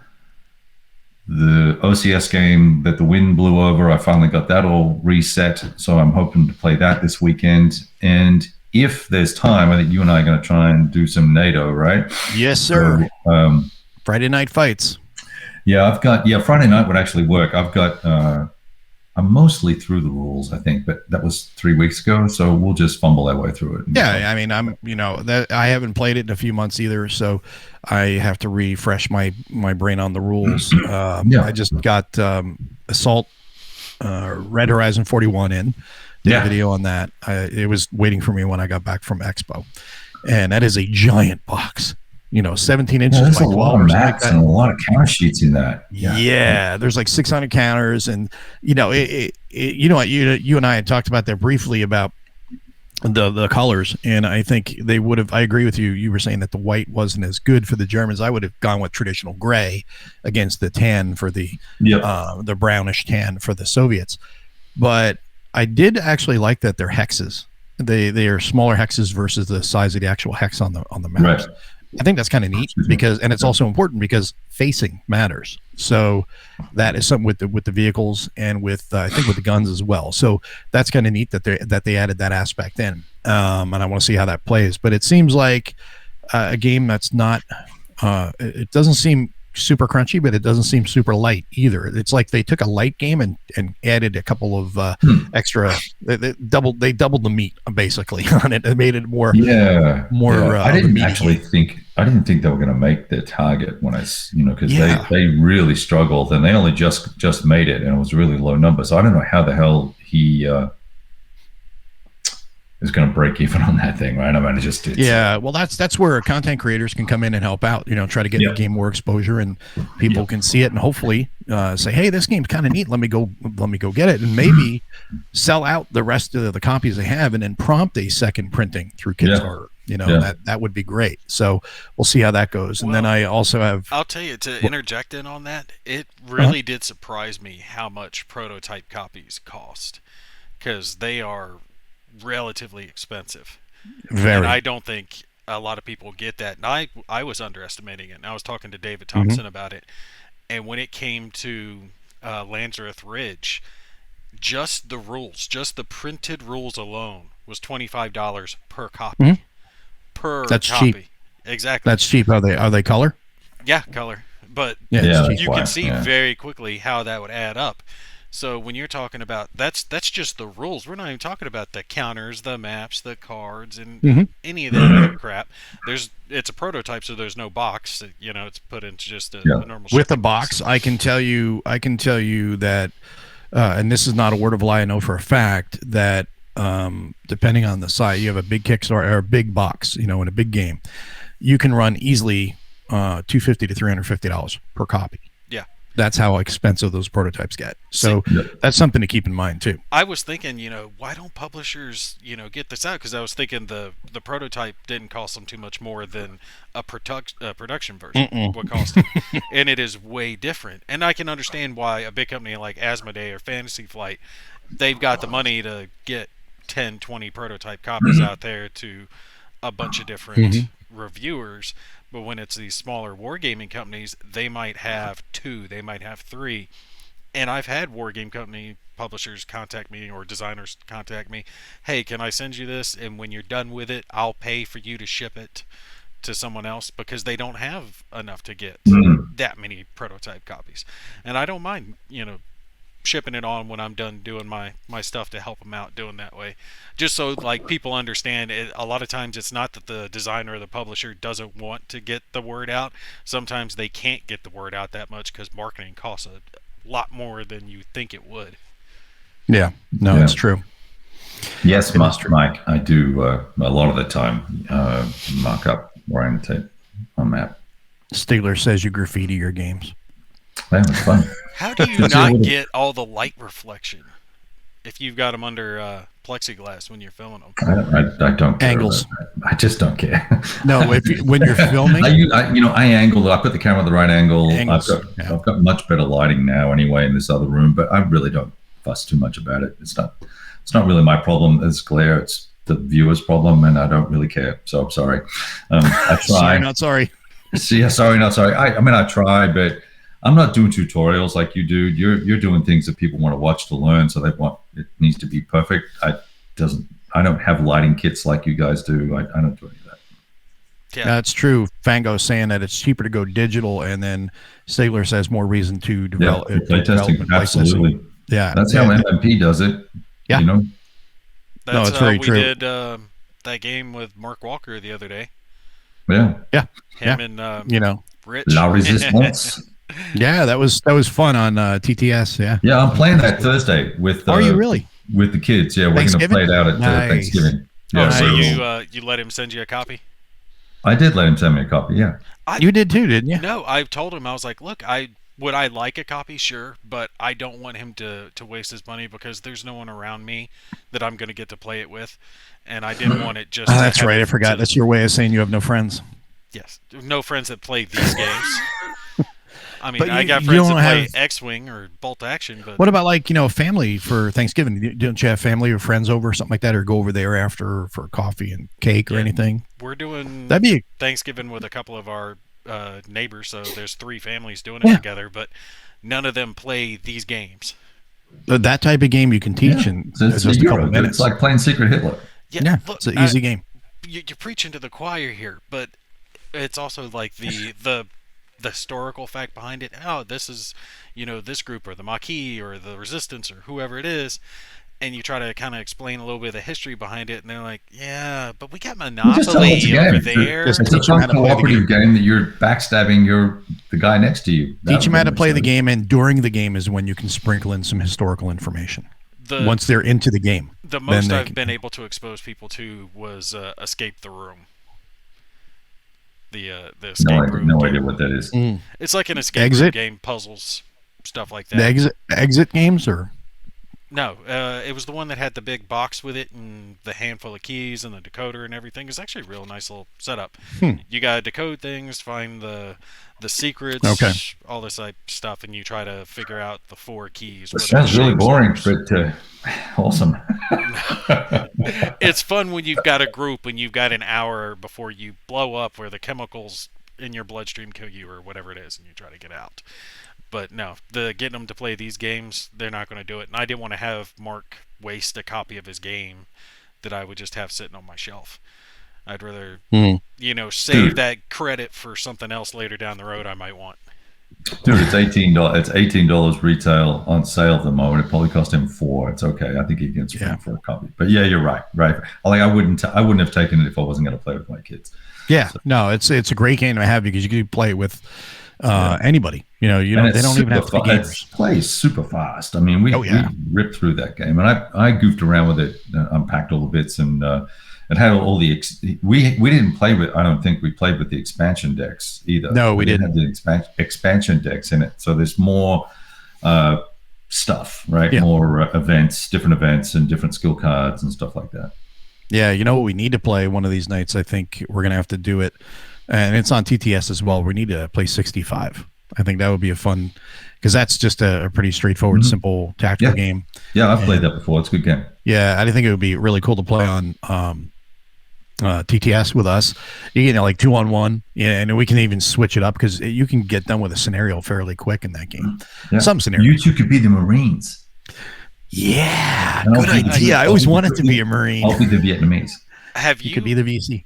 The OCS game that the wind blew over, I finally got that all reset. So I'm hoping to play that this weekend. And if there's time, I think you and I are going to try and do some NATO, right? Yes, sir. So, Friday night fights. Yeah, Friday night would actually work. I've got I'm mostly through the rules, I think, but that was 3 weeks ago, so we'll just fumble our way through it. Yeah, I mean, I haven't played it in a few months either, so I have to refresh my brain on the rules. I just got Assault Red Horizon 41 in. Did a video on that. It was waiting for me when I got back from Expo, and that is a giant box. 17 inches. There's a lot of maps and a lot of counter sheets in that. Yeah, there's like 600 counters, and you and I had talked about that briefly about the colors, and I think they would have. I agree with you. You were saying that the white wasn't as good for the Germans. I would have gone with traditional gray against the tan for the brownish tan for the Soviets. But I did actually like that they're hexes. They are smaller hexes versus the size of the actual hex on the maps. Right. I think that's kind of neat and it's also important because facing matters. So that is something with the vehicles and with I think with the guns as well. So that's kind of neat that they added that aspect in. And I want to see how that plays. But it seems like a game that's not. It doesn't seem super crunchy, but it doesn't seem super light either. It's like they took a light game and added a couple of extra. They doubled the meat basically on it. It made it more. I didn't think they were going to make their target when because they really struggled and they only just made it and it was really low numbers. So I don't know how the hell is going to break even on that thing, right? I mean, well, that's where content creators can come in and help out. Try to get the game more exposure, and people can see it, and hopefully say, "Hey, this game's kind of neat. Let me go get it," and maybe sell out the rest of the copies they have, and then prompt a second printing through Kickstarter. That would be great. So we'll see how that goes. And then I also have. I'll tell you, to interject in on that, it really did surprise me how much prototype copies cost, because they are relatively expensive. Very. And I don't think a lot of people get that. And I was underestimating it. And I was talking to David Thompson about it. And when it came to Landsareth Ridge, just the rules, just the printed rules alone was $25 per copy. That's copy. Cheap. Exactly. That's cheap. Are they color? Yeah, color. But you can see very quickly how that would add up. So when you're talking about that's just the rules. We're not even talking about the counters, the maps, the cards, and any of that other crap. It's a prototype, so there's no box. It's put into just a normal. With the box, I can tell you that, and this is not a word of lie. I know for a fact that depending on the site, you have a big Kickstarter or a big box. In a big game, you can run easily $250 to $350 per copy. Yeah. That's how expensive those prototypes get. So that's something to keep in mind too. I was thinking, why don't publishers, get this out? Because I was thinking the prototype didn't cost them too much more than a production version would cost them. And it is way different. And I can understand why a big company like Asmodee or Fantasy Flight, they've got the money to get 10, 20 prototype copies out there to a bunch of different reviewers. But when it's these smaller wargaming companies, they might have 2, they might have 3. And I've had wargame company publishers contact me, or designers contact me. Hey, can I send you this? And when you're done with it, I'll pay for you to ship it to someone else, because they don't have enough to get that many prototype copies. And I don't mind, shipping it on when I'm done doing my stuff to help them out doing that way. Just so people understand it. A lot of times it's not that the designer or the publisher doesn't want to get the word out. Sometimes they can't get the word out that much because marketing costs a lot more than you think it would. Yeah, no, it's true. Yes, Master Mike, I do a lot of the time mark up or annotate on map. Stigler says you graffiti your games. That was fun. How do you not get all the light reflection if you've got them under plexiglass when you're filming them? I don't care. Angles. I just don't care. No, when you're filming, I angle. I put the camera at the right angle. Angles, I've got much better lighting now anyway in this other room, but I really don't fuss too much about it. It's not really my problem. It's glare. It's the viewer's problem, and I don't really care. So I'm sorry. I try. Sorry, not sorry. Sorry, not sorry. I try, but I'm not doing tutorials like you do. You're doing things that people want to watch to learn, so it needs to be perfect. I don't have lighting kits like you guys do. I don't do any of that. Yeah, that's true. Fango's saying that it's cheaper to go digital, and then Stigler says more reason to develop. Playtesting, absolutely. Yeah, that's how MMP does it. Yeah, That's it's very true. We did that game with Mark Walker the other day. Yeah. Him and Rich. La Resistance. Yeah, that was fun on TTS. Yeah, I'm playing that Thursday with. Are you really? With the kids? Yeah, we're going to play it out at Thanksgiving. Yeah, so Nice. you let him send you a copy? I did let him send me a copy. Yeah. You did too, didn't you? No, I told him, I was like, look, would I like a copy? Sure, but I don't want him to waste his money because there's no one around me that I'm going to get to play it with, and I didn't want it just. Oh, that's right. I forgot. That's your way of saying you have no friends. Yes, no friends that play these games. I mean, But I got you friends that don't play have- X-Wing or Bolt Action, but What about family for Thanksgiving? Don't you have family or friends over or something like that, or go over there after for coffee and cake or anything? we're doing That'd be Thanksgiving with a couple of our neighbors, so there's 3 families doing it together, but none of them play these games. that type of game you can teach in It's just a couple minutes. It's like playing Secret Hitler. Yeah, look, it's an easy game. You're preaching to the choir here, but it's also like the historical fact behind it. Oh, this is, this group or the Maquis or the Resistance or whoever it is, and you try to kind of explain a little bit of the history behind it, and they're like, yeah, but we got Monopoly over there. It's a cooperative game that you're backstabbing the guy next to you. Teach them how to play the game, and during the game is when you can sprinkle in some historical information. once they're into the game. The most I've been able to expose people to was Escape the Room. The escape room. No idea what that is. It's like an escape room game, puzzles, stuff like that. The exit games, or no? It was the one that had the big box with it and the handful of keys and the decoder and everything. It's actually a real nice little setup. You gotta decode things, find the secrets, all this like stuff, and you try to figure out the 4 keys. It sounds really boring, but awesome. It's fun when you've got a group and you've got an hour before you blow up, where the chemicals in your bloodstream kill you or whatever it is, and you try to get out. But no, getting them to play these games, they're not going to do it. And I didn't want to have Mark waste a copy of his game that I would just have sitting on my shelf. I'd rather, save that credit for something else later down the road I might want. Dude, it's $18. It's $18 retail on sale at the moment. It probably cost him $4. It's okay. I think he gets free for a copy. But yeah, you're right. Right. I wouldn't have taken it if I wasn't going to play with my kids. Yeah. So. No, it's a great game to have because you can play it with anybody. They don't even have to be gamers. It plays super fast. I mean, we ripped through that game, and I goofed around with it, unpacked all the bits, and it had all the we didn't play with. I don't think we played with the expansion decks either. No, we didn't have the expansion decks in it. So there's more stuff, right? Yeah. More different events, and different skill cards and stuff like that. Yeah, what we need to play one of these nights. I think we're gonna have to do it, and it's on TTS as well. We need to play 65. I think that would be a fun, because that's just a pretty straightforward, simple tactical game. Yeah, I've played that before. It's a good game. Yeah, I think it would be really cool to play on TTS with us. You get like 2-on-1, and we can even switch it up because you can get done with a scenario fairly quick in that game. Yeah. Some scenarios. You two could be the Marines. Yeah, good idea. I always wanted to be a Marine. I'll be the Vietnamese. You could be the VC.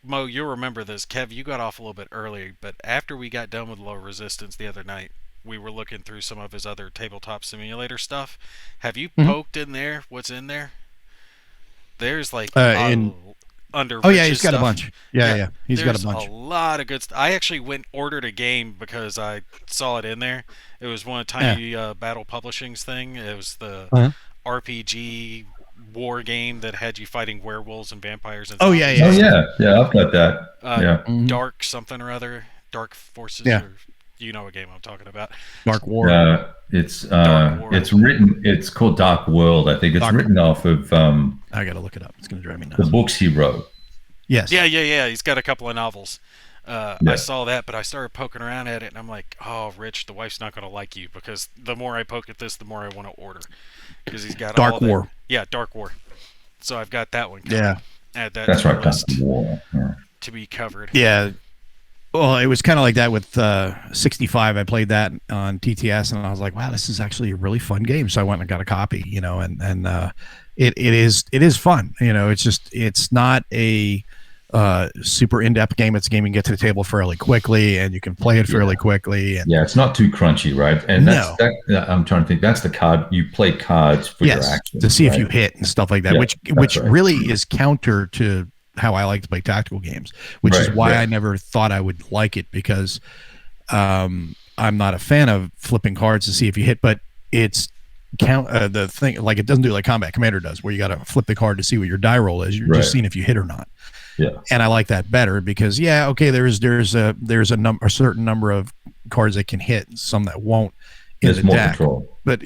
Mo, you'll remember this. Kev, you got off a little bit early, but after we got done with Low Resistance the other night, we were looking through some of his other tabletop simulator stuff. Have you poked in there what's in there? There's like under he's got a bunch. Yeah. He's got a bunch. A lot of good stuff. I actually went ordered a game because I saw it in there. It was one of Tiny Battle Publishing's thing. It was the RPG war game that had you fighting werewolves and vampires and yeah, I've got that. Dark something or other, Dark Forces, or you know what game I'm talking about. Dark War. It's written, it's called Dark World. I think it's written off of I gotta look it up. It's gonna drive me nuts. The books he wrote. Yes. Yeah. He's got a couple of novels. I saw that, but I started poking around at it, and I'm like, oh, Rich, the wife's not going to like you, because the more I poke at this, the more I want to order. Because he's got Dark War. Yeah, Dark War. So I've got that one covered. Yeah. Add that That's to right, the list Dark War. Yeah. to be covered. Yeah. Well, it was kind of like that with 65. I played that on TTS, and I was like, wow, this is actually a really fun game. So I went and got a copy, and it is fun. It's not a super in-depth game. It's a game you can get to the table fairly quickly, and you can play it fairly quickly. And it's not too crunchy, right? And I'm trying to think. That's the card. You play cards for your actions to see if you hit and stuff like that, which really is counter to how I like to play tactical games, which is why I never thought I would like it, because I'm not a fan of flipping cards to see if you hit, but it's the thing, like it doesn't do like Combat Commander does, where you got to flip the card to see what your die roll is. You're just seeing if you hit or not. Yeah. And I like that better because there's a certain number of cards that can hit, some that won't in the deck. Control. But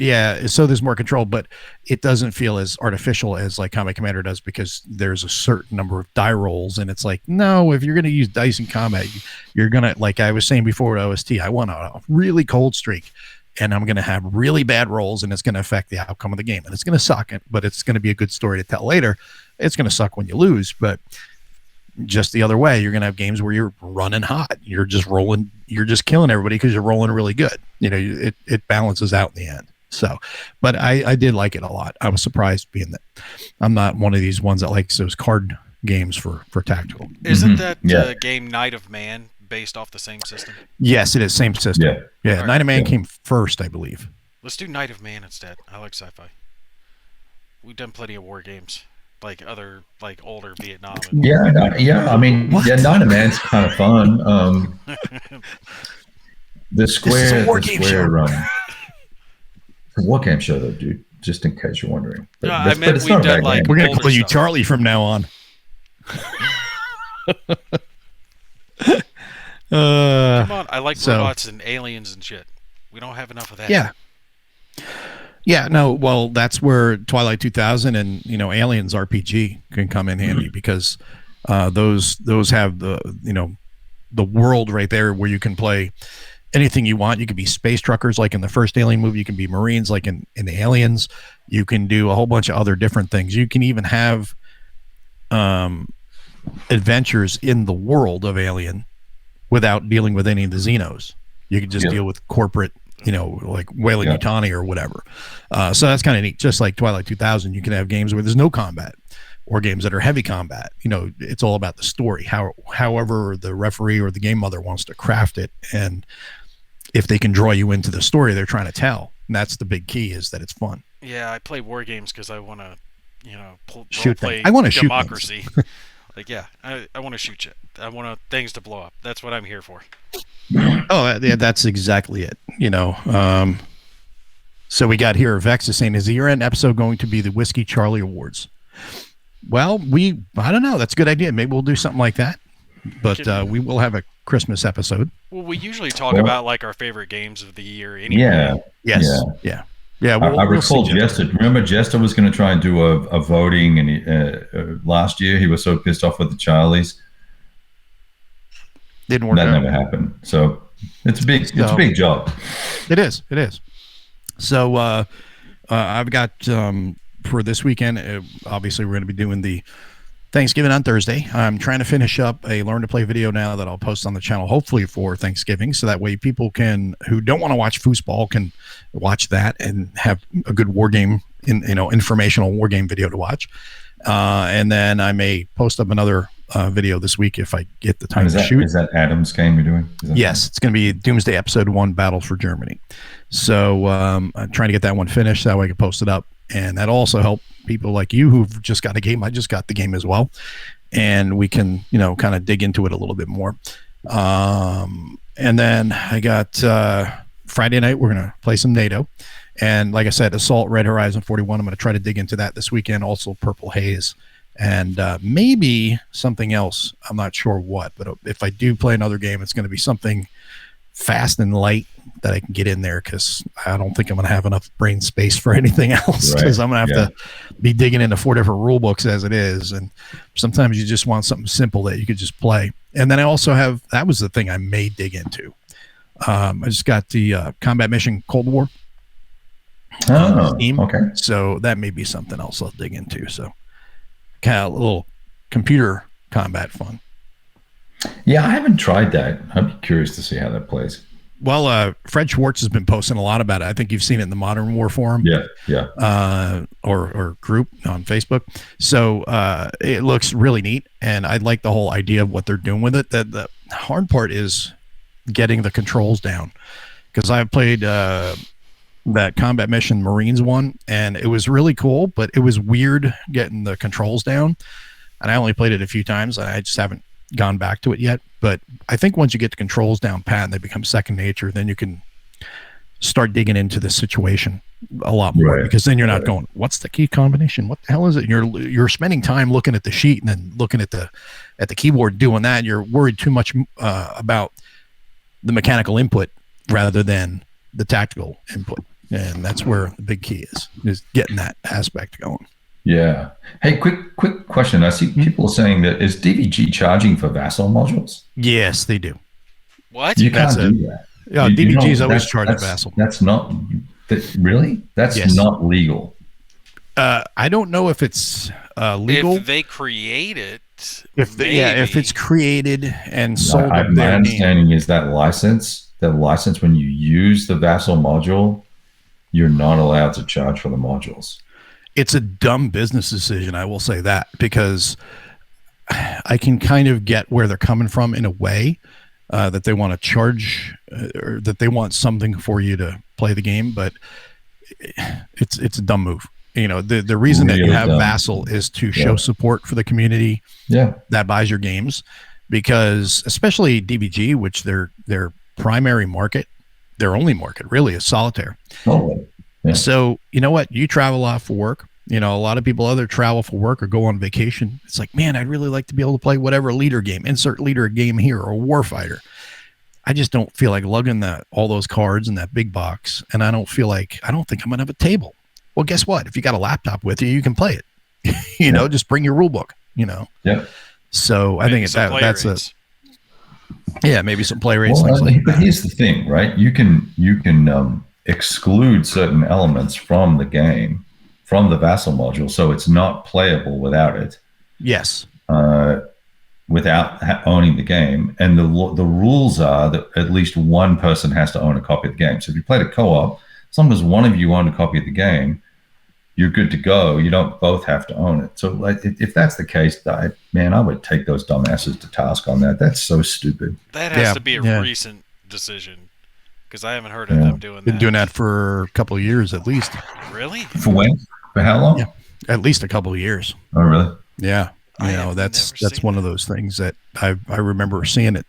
so there's more control, but it doesn't feel as artificial as like Combat Commander does, because there's a certain number of die rolls, and it's like, no, if you're going to use dice in combat, you're going to, like I was saying before with OST, I want a really cold streak, and I'm going to have really bad rolls, and it's going to affect the outcome of the game, and it's going to suck, but it's going to be a good story to tell later. It's going to suck when you lose, but just the other way, you're going to have games where you're running hot. You're just rolling. You're just killing everybody because you're rolling really good. It balances out in the end. So, but I did like it a lot. I was surprised being that I'm not one of these ones that likes those card games for tactical. Isn't that game Night of Man based off the same system? Yes, it is. Same system. Yeah. Right. Night of Man came first, I believe. Let's do Night of Man instead. I like sci-fi. We've done plenty of war games. Like other, like older Vietnam. I mean, Night of Man's kind of fun. The Square, it's a war game show though, dude. just in case you're wondering. But, No, I meant we've done like we're gonna call you stuff. Charlie from now on. Come on, I like robots and aliens and shit. We don't have enough of that. Yeah, no, well, that's where Twilight 2000 and Aliens RPG can come in handy because those have the world right there where you can play anything you want. You can be space truckers like in the first Alien movie. You can be Marines like in the Aliens. You can do a whole bunch of other different things. You can even have adventures in the world of Alien without dealing with any of the Xenos. You can just deal with corporate, like Weyland-Yutani or whatever. So that's kind of neat. Just like Twilight 2000, you can have games where there's no combat or games that are heavy combat. It's all about the story, however the referee or the game mother wants to craft it. And if they can draw you into the story they're trying to tell, and that's the big key, is that it's fun. Yeah, I play war games because I want to, play. I want to shoot democracy. Like, yeah, I want to shoot shit. I want things to blow up. That's what I'm here for. Oh, yeah, that's exactly it. So we got here, Vex is saying, is the year-end episode going to be the Whiskey Charlie Awards? Well, I don't know. That's a good idea. Maybe we'll do something like that. But we will have a Christmas episode. Well, we usually talk about like our favorite games of the year anyway. Yeah. I recall Jester. Remember, Jester was going to try and do a voting, and last year he was so pissed off with the Charlies. Didn't work. That never happened. So it's a big job. It is. So I've got for this weekend. Obviously, we're going to be doing the Thanksgiving on Thursday. I'm trying to finish up a Learn to Play video now that I'll post on the channel, hopefully for Thanksgiving, so that way people who don't want to watch foosball can watch that and have a good war game, informational war game video to watch. And then I may post up another video this week if I get the time to shoot. Is that Adam's game you're doing? Yes, it's going to be Doomsday Episode 1, Battle for Germany. So I'm trying to get that one finished so that way I can post it up. And that also help people like you who've just got a game. I just got the game as well. And we can, kind of dig into it a little bit more. And then I got Friday night, we're going to play some NATO. And like I said, Assault Red Horizon 41, I'm going to try to dig into that this weekend. Also Purple Haze. And maybe something else. I'm not sure what. But if I do play another game, it's going to be something fast and light that I can get in there, because I don't think I'm going to have enough brain space for anything else, because I'm going to have to be digging into 4 different rule books as it is. And sometimes you just want something simple that you could just play. And then I also have, that was the thing I may dig into. I just got the Combat Mission Cold War. Steam. Okay. So that may be something else I'll dig into. So kind of a little computer combat fun. Yeah, I haven't tried that. I'd be curious to see how that plays. Well, Fred Schwartz has been posting a lot about it. I think you've seen it in the Modern War forum. Yeah. Or group on Facebook. So it looks really neat, and I like the whole idea of what they're doing with it. The hard part is getting the controls down, because I've played that Combat Mission Marines one, and it was really cool, but it was weird getting the controls down. And I only played it a few times. I just haven't gone back to it yet. But I think once you get the controls down pat and they become second nature, then you can start digging into the situation a lot more, because then you're not going, what's the key combination? What the hell is it? You're spending time looking at the sheet and then looking at the keyboard doing that. And you're worried too much about the mechanical input rather than the tactical input. And that's where the big key is getting that aspect going. Yeah. Hey, quick question. I see people saying that, is DVG charging for Vassal modules? Yes, they do. What? You can't do that. Yeah, DVG is always charging Vassal. That's not really. That's not legal. I don't know if it's legal. If they create it, if it's created and sold. My understanding is that license when you use the Vassal module, you're not allowed to charge for the modules. It's a dumb business decision, I will say that, because I can kind of get where they're coming from in a way, that they want to charge or that they want something for you to play the game, but it's a dumb move. The reason that you have Vassal is to show support for the community that buys your games, because especially DBG, which their primary market, their only market really is solitaire. Totally. Yeah. So, you know what? You travel off for work. You know, a lot of people either travel for work or go on vacation. It's like, man, I'd really like to be able to play whatever leader game, insert leader game here or warfighter. I just don't feel like lugging all those cards in that big box. And I don't think I'm going to have a table. Well, guess what? If you got a laptop with you, you can play it. You know, just bring your rule book, you know? Yeah. So I think that's maybe some play rates. Well, but here's the thing, right? You can exclude certain elements from the game, from the Vassal module, so it's not playable without it. Yes. Without owning the game, and the rules are that at least one person has to own a copy of the game. So if you played a co-op, as long as one of you owned a copy of the game, you're good to go. You don't both have to own it. So if that's the case, I would take those dumbasses to task on that. That's so stupid. That has to be a recent decision, because I haven't heard of them doing that. Been doing that for a couple of years at least. Really? For when? For how long? Yeah, at least a couple of years. Oh, really? Yeah. You know, that's one of those things that I remember seeing it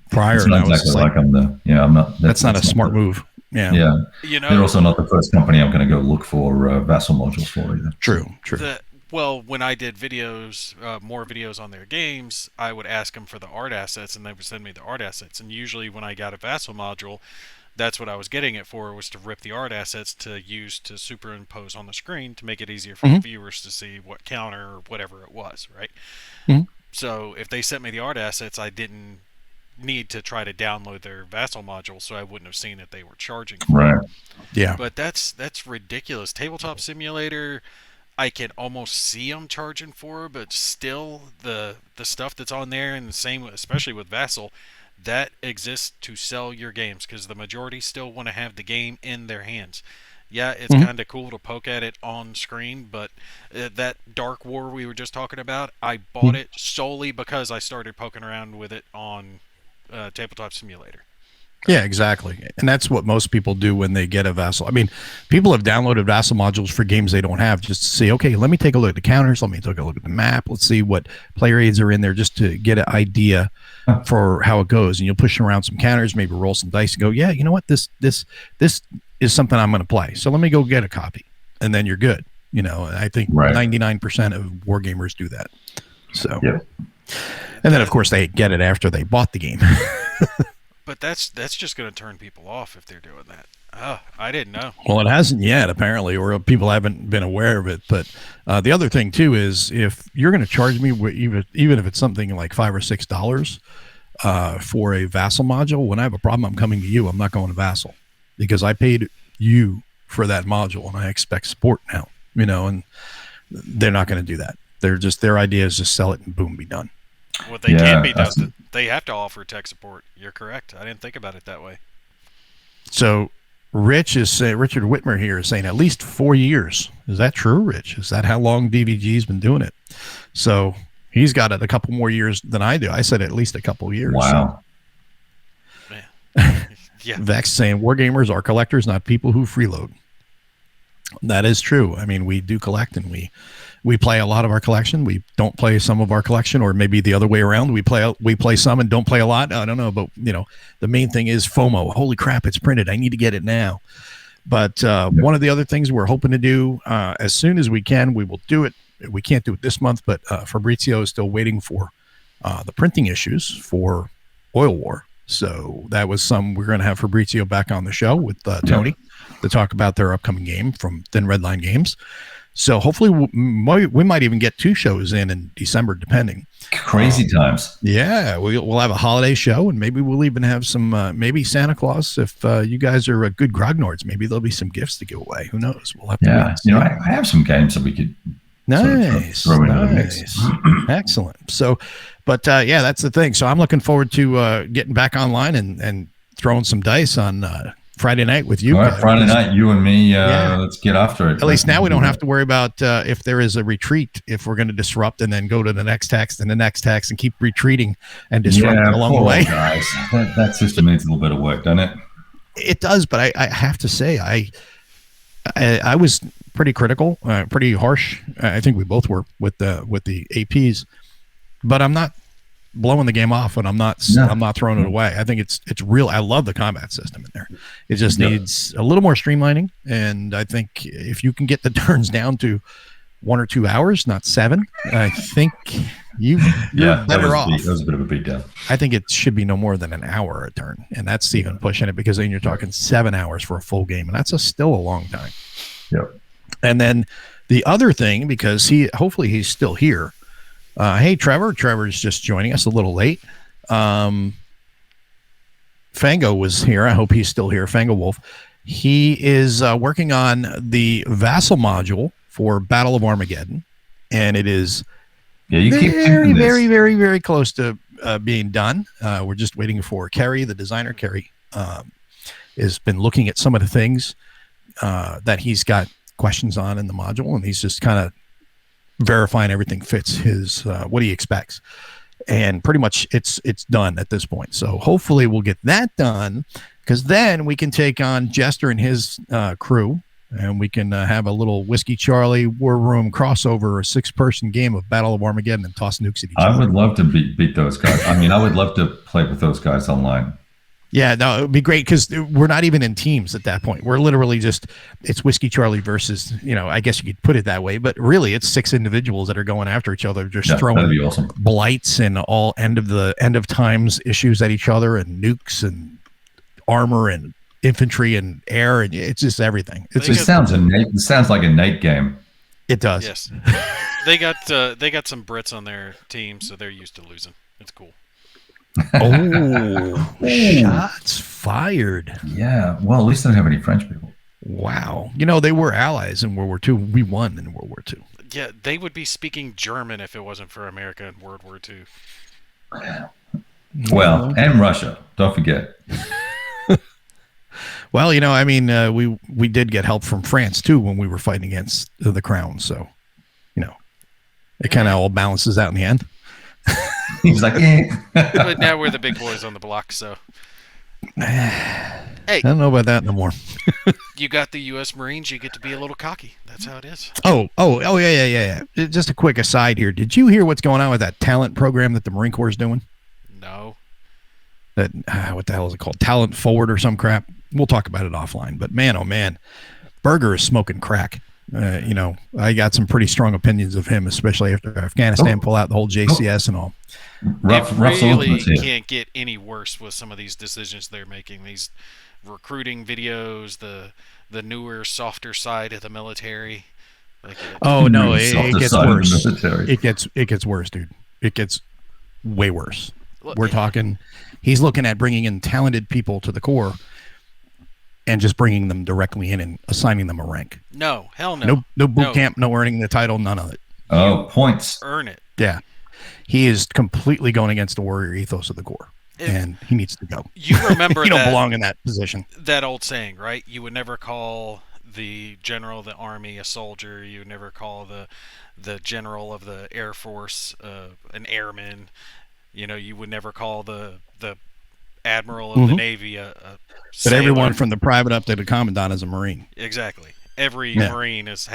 prior. It's not exactly like I'm not. That's not a smart move. Yeah. Yeah. You know, they're also not the first company I'm going to go look for Vassal modules for either. True. Well, when I did videos, more videos on their games, I would ask them for the art assets, and they would send me the art assets. And usually when I got a Vassal module, that's what I was getting it for, was to rip the art assets to use to superimpose on the screen to make it easier for viewers to see what counter or whatever it was, right? Mm-hmm. So if they sent me the art assets, I didn't need to try to download their Vassal module, so I wouldn't have seen that they were charging for right. it. Yeah. But that's ridiculous. Tabletop Simulator, I can almost see them charging for, but still the stuff that's on there, and the same, especially with Vassal, that exists to sell your games, because the majority still want to have the game in their hands. Yeah, it's kind of cool to poke at it on screen, but that Dark War we were just talking about, I bought it solely because I started poking around with it on Tabletop Simulator. Yeah, exactly. And that's what most people do when they get a Vassal. I mean, people have downloaded Vassal modules for games they don't have, just to see, okay, let me take a look at the counters. Let me take a look at the map. Let's see what player aids are in there, just to get an idea for how it goes. And you'll push around some counters, maybe roll some dice and go, yeah, you know what? This is something I'm going to play. So let me go get a copy. And then you're good. You know, I think 99% of war gamers do that. So, and then of course they get it after they bought the game. But that's just going to turn people off if they're doing that. Oh, I didn't know. Well, it hasn't yet, apparently, or people haven't been aware of it. But the other thing, too, is if you're going to charge me, even if it's something like $5 or $6 for a Vassal module, when I have a problem, I'm coming to you. I'm not going to Vassal, because I paid you for that module, and I expect support now. You know, and they're not going to do that. Their idea is just sell it and boom, be done. What they can be done, they have to offer tech support. You're correct. I didn't think about it that way. So Richard Whitmer here is saying at least 4 years. Is that true, Rich? Is that how long DVG's been doing it? So he's got it a couple more years than I do. I said at least a couple years. Wow. So. Man. Yeah. Vex saying wargamers are collectors, not people who freeload. That is true. I mean, we do collect, and we play a lot of our collection. We don't play some of our collection, or maybe the other way around. We play some and don't play a lot. I don't know, but you know, the main thing is FOMO. Holy crap, it's printed. I need to get it now. But one of the other things we're hoping to do as soon as we can, we will do it. We can't do it this month, but Fabrizio is still waiting for the printing issues for Oil War. So that was we're going to have Fabrizio back on the show with Tony to talk about their upcoming game from Thin Red Line Games. So hopefully we might even get 2 shows in December, depending. Crazy times. Yeah, we'll have a holiday show, and maybe we'll even have some, maybe Santa Claus, if you guys are good grognards, maybe there'll be some gifts to give away. Who knows? We'll have to you know, I have some games that we could nice. Excellent. So, but yeah, that's the thing. So I'm looking forward to getting back online and throwing some dice on Friday night with you. All right, Friday night, you and me, let's get after it. At least now we don't have to worry about if there is a retreat, if we're going to disrupt and then go to the next text and the next text and keep retreating and disrupting along the way. Guys. That system needs a little bit of work, doesn't it? It does, but I have to say, I was pretty critical, pretty harsh. I think we both were with the APs, but I'm not blowing the game off, and I'm not throwing it away. I think it's real. I love the combat system in there. It just needs a little more streamlining, and I think if you can get the turns down to 1 or 2 hours, not 7, I think you're better off. That was a bit of a beat down. I think it should be no more than an hour a turn, and that's even pushing it, because then you're talking 7 hours for a full game, and that's still a long time. Yep. And then the other thing, because hopefully he's still here. Hey, Trevor. Trevor's just joining us a little late. Fango was here. I hope he's still here. Fango Wolf. He is working on the Vassal module for Battle of Armageddon, and it is very, very, very, very close to being done. We're just waiting for Kerry, the designer. Kerry has been looking at some of the things that he's got questions on in the module, and he's just kind of verifying everything fits his what he expects, and pretty much it's done at this point. So hopefully we'll get that done, because then we can take on Jester and his crew, and we can have a little Whiskey Charlie War Room crossover, a 6-person game of Battle of Armageddon, and toss nukes at each other. I would love to beat those guys. I mean, I would love to play with those guys online. Yeah, no, it would be great, because we're not even in teams at that point. We're literally it's Whiskey Charlie versus, I guess you could put it that way, but really it's 6 individuals that are going after each other, just throwing that'd be awesome. Blights and all end of times issues at each other, and nukes and armor and infantry and air, and it's just everything. It sounds like a Nate game. It does. Yes. They got some Brits on their team, so they're used to losing. It's cool. Oh, shots fired. Yeah, well, at least they don't have any French people. Wow. They were allies in World War II. We won in World War II. Yeah, they would be speaking German if it wasn't for America in World War II. Well, and Russia, don't forget. Well, we did get help from France too when we were fighting against the Crown, so it kind of all balances out in the end. He's like, But now we're the big boys on the block, so. Hey, I don't know about that no more. You got the U.S. Marines, you get to be a little cocky. That's how it is. Oh, yeah. Just a quick aside here. Did you hear what's going on with that talent program that the Marine Corps is doing? No. That what the hell is it called? Talent Forward or some crap? We'll talk about it offline. But man, oh man, Berger is smoking crack. I got some pretty strong opinions of him, especially after Afghanistan pull out the whole JCS and all. It really can't get any worse with some of these decisions they're making. These recruiting videos, the newer, softer side of the military. It gets worse. It gets worse, dude. It gets way worse. We're talking. He's looking at bringing in talented people to the Corps, and just bringing them directly in and assigning them a rank. No, hell no. No boot camp, no earning the title, none of it. Oh, points. Earn it. Yeah. He is completely going against the warrior ethos of the Corps, and he needs to go. You remember you don't belong in that position. That old saying, right? You would never call the general of the Army a soldier. You would never call the general of the Air Force an airman. You would never call the admiral of the Navy a but everyone from the private up to the commandant is a Marine. Exactly. Every Marine is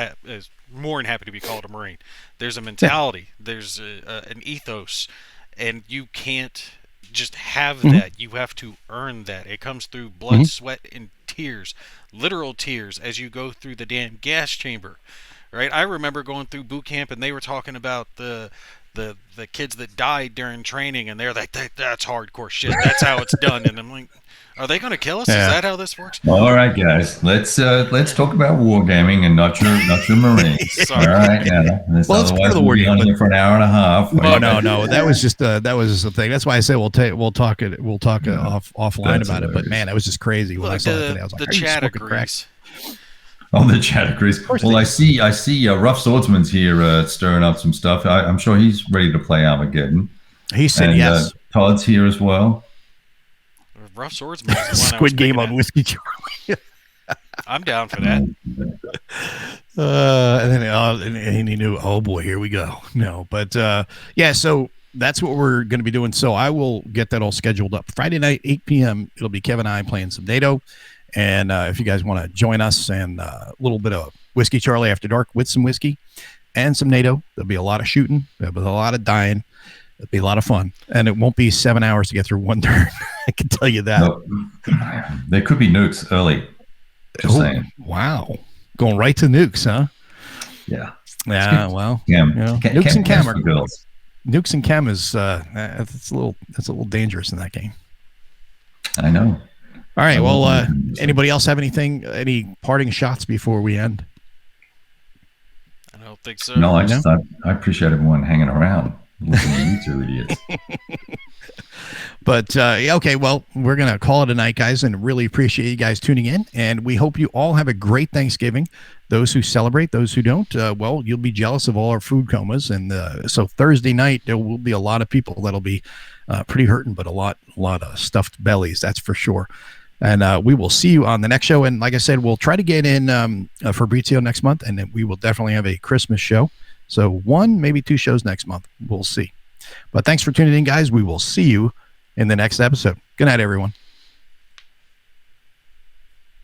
more than happy to be called a Marine. There's a mentality. There's an ethos, and you can't just have that. You have to earn that. It comes through blood, sweat, and tears, literal tears, as you go through the damn gas chamber. Right? I remember going through boot camp, and they were talking about the kids that died during training, and they're like, that's hardcore shit. That's how it's done. And I'm like, are they going to kill us? Yeah. Is that how this works? All right, guys. Let's talk about wargaming and not your Marines. Sorry. All right, yeah. It's part of the wargaming. On here for an hour and a half. No. That was just the thing. That's why I say we'll talk offline about it. But man, that was just crazy when I saw it today. I was like, the chat agrees. Oh, the chat agrees. Well, I see. Rough Swordsman's here stirring up some stuff. I'm sure he's ready to play Armageddon. He said yes. Todd's here as well. Rough Swordsman. Squid Game on Whiskey Charlie. I'm down for that. And he knew. Oh boy, here we go. No, but yeah. So that's what we're going to be doing. So I will get that all scheduled up. Friday night, 8 p.m. It'll be Kevin and I playing some NATO. And if you guys want to join us and a little bit of Whiskey Charlie After Dark with some whiskey and some NATO, there'll be a lot of shooting. There'll be a lot of dying. It'll be a lot of fun, and it won't be 7 hours to get through one turn. I can tell you that. No, there could be nukes early. Just saying. Wow, going right to nukes, huh? Yeah. Yeah. Well, nukes and chem are girls. Nukes and chem is that's a little dangerous in that game. I know. All right. Well, anybody else have any parting shots before we end? I don't think so. No, I appreciate everyone hanging around listening to you two idiots. But okay, well, we're gonna call it a night, guys, and really appreciate you guys tuning in. And we hope you all have a great Thanksgiving. Those who celebrate, those who don't, well, you'll be jealous of all our food comas. And so Thursday night there will be a lot of people that'll be pretty hurting, but a lot of stuffed bellies, that's for sure. And we will see you on the next show. And like I said, we'll try to get in Fabrizio next month, and then we will definitely have a Christmas show. So 1, maybe 2 shows next month. We'll see. But thanks for tuning in, guys. We will see you in the next episode. Good night, everyone.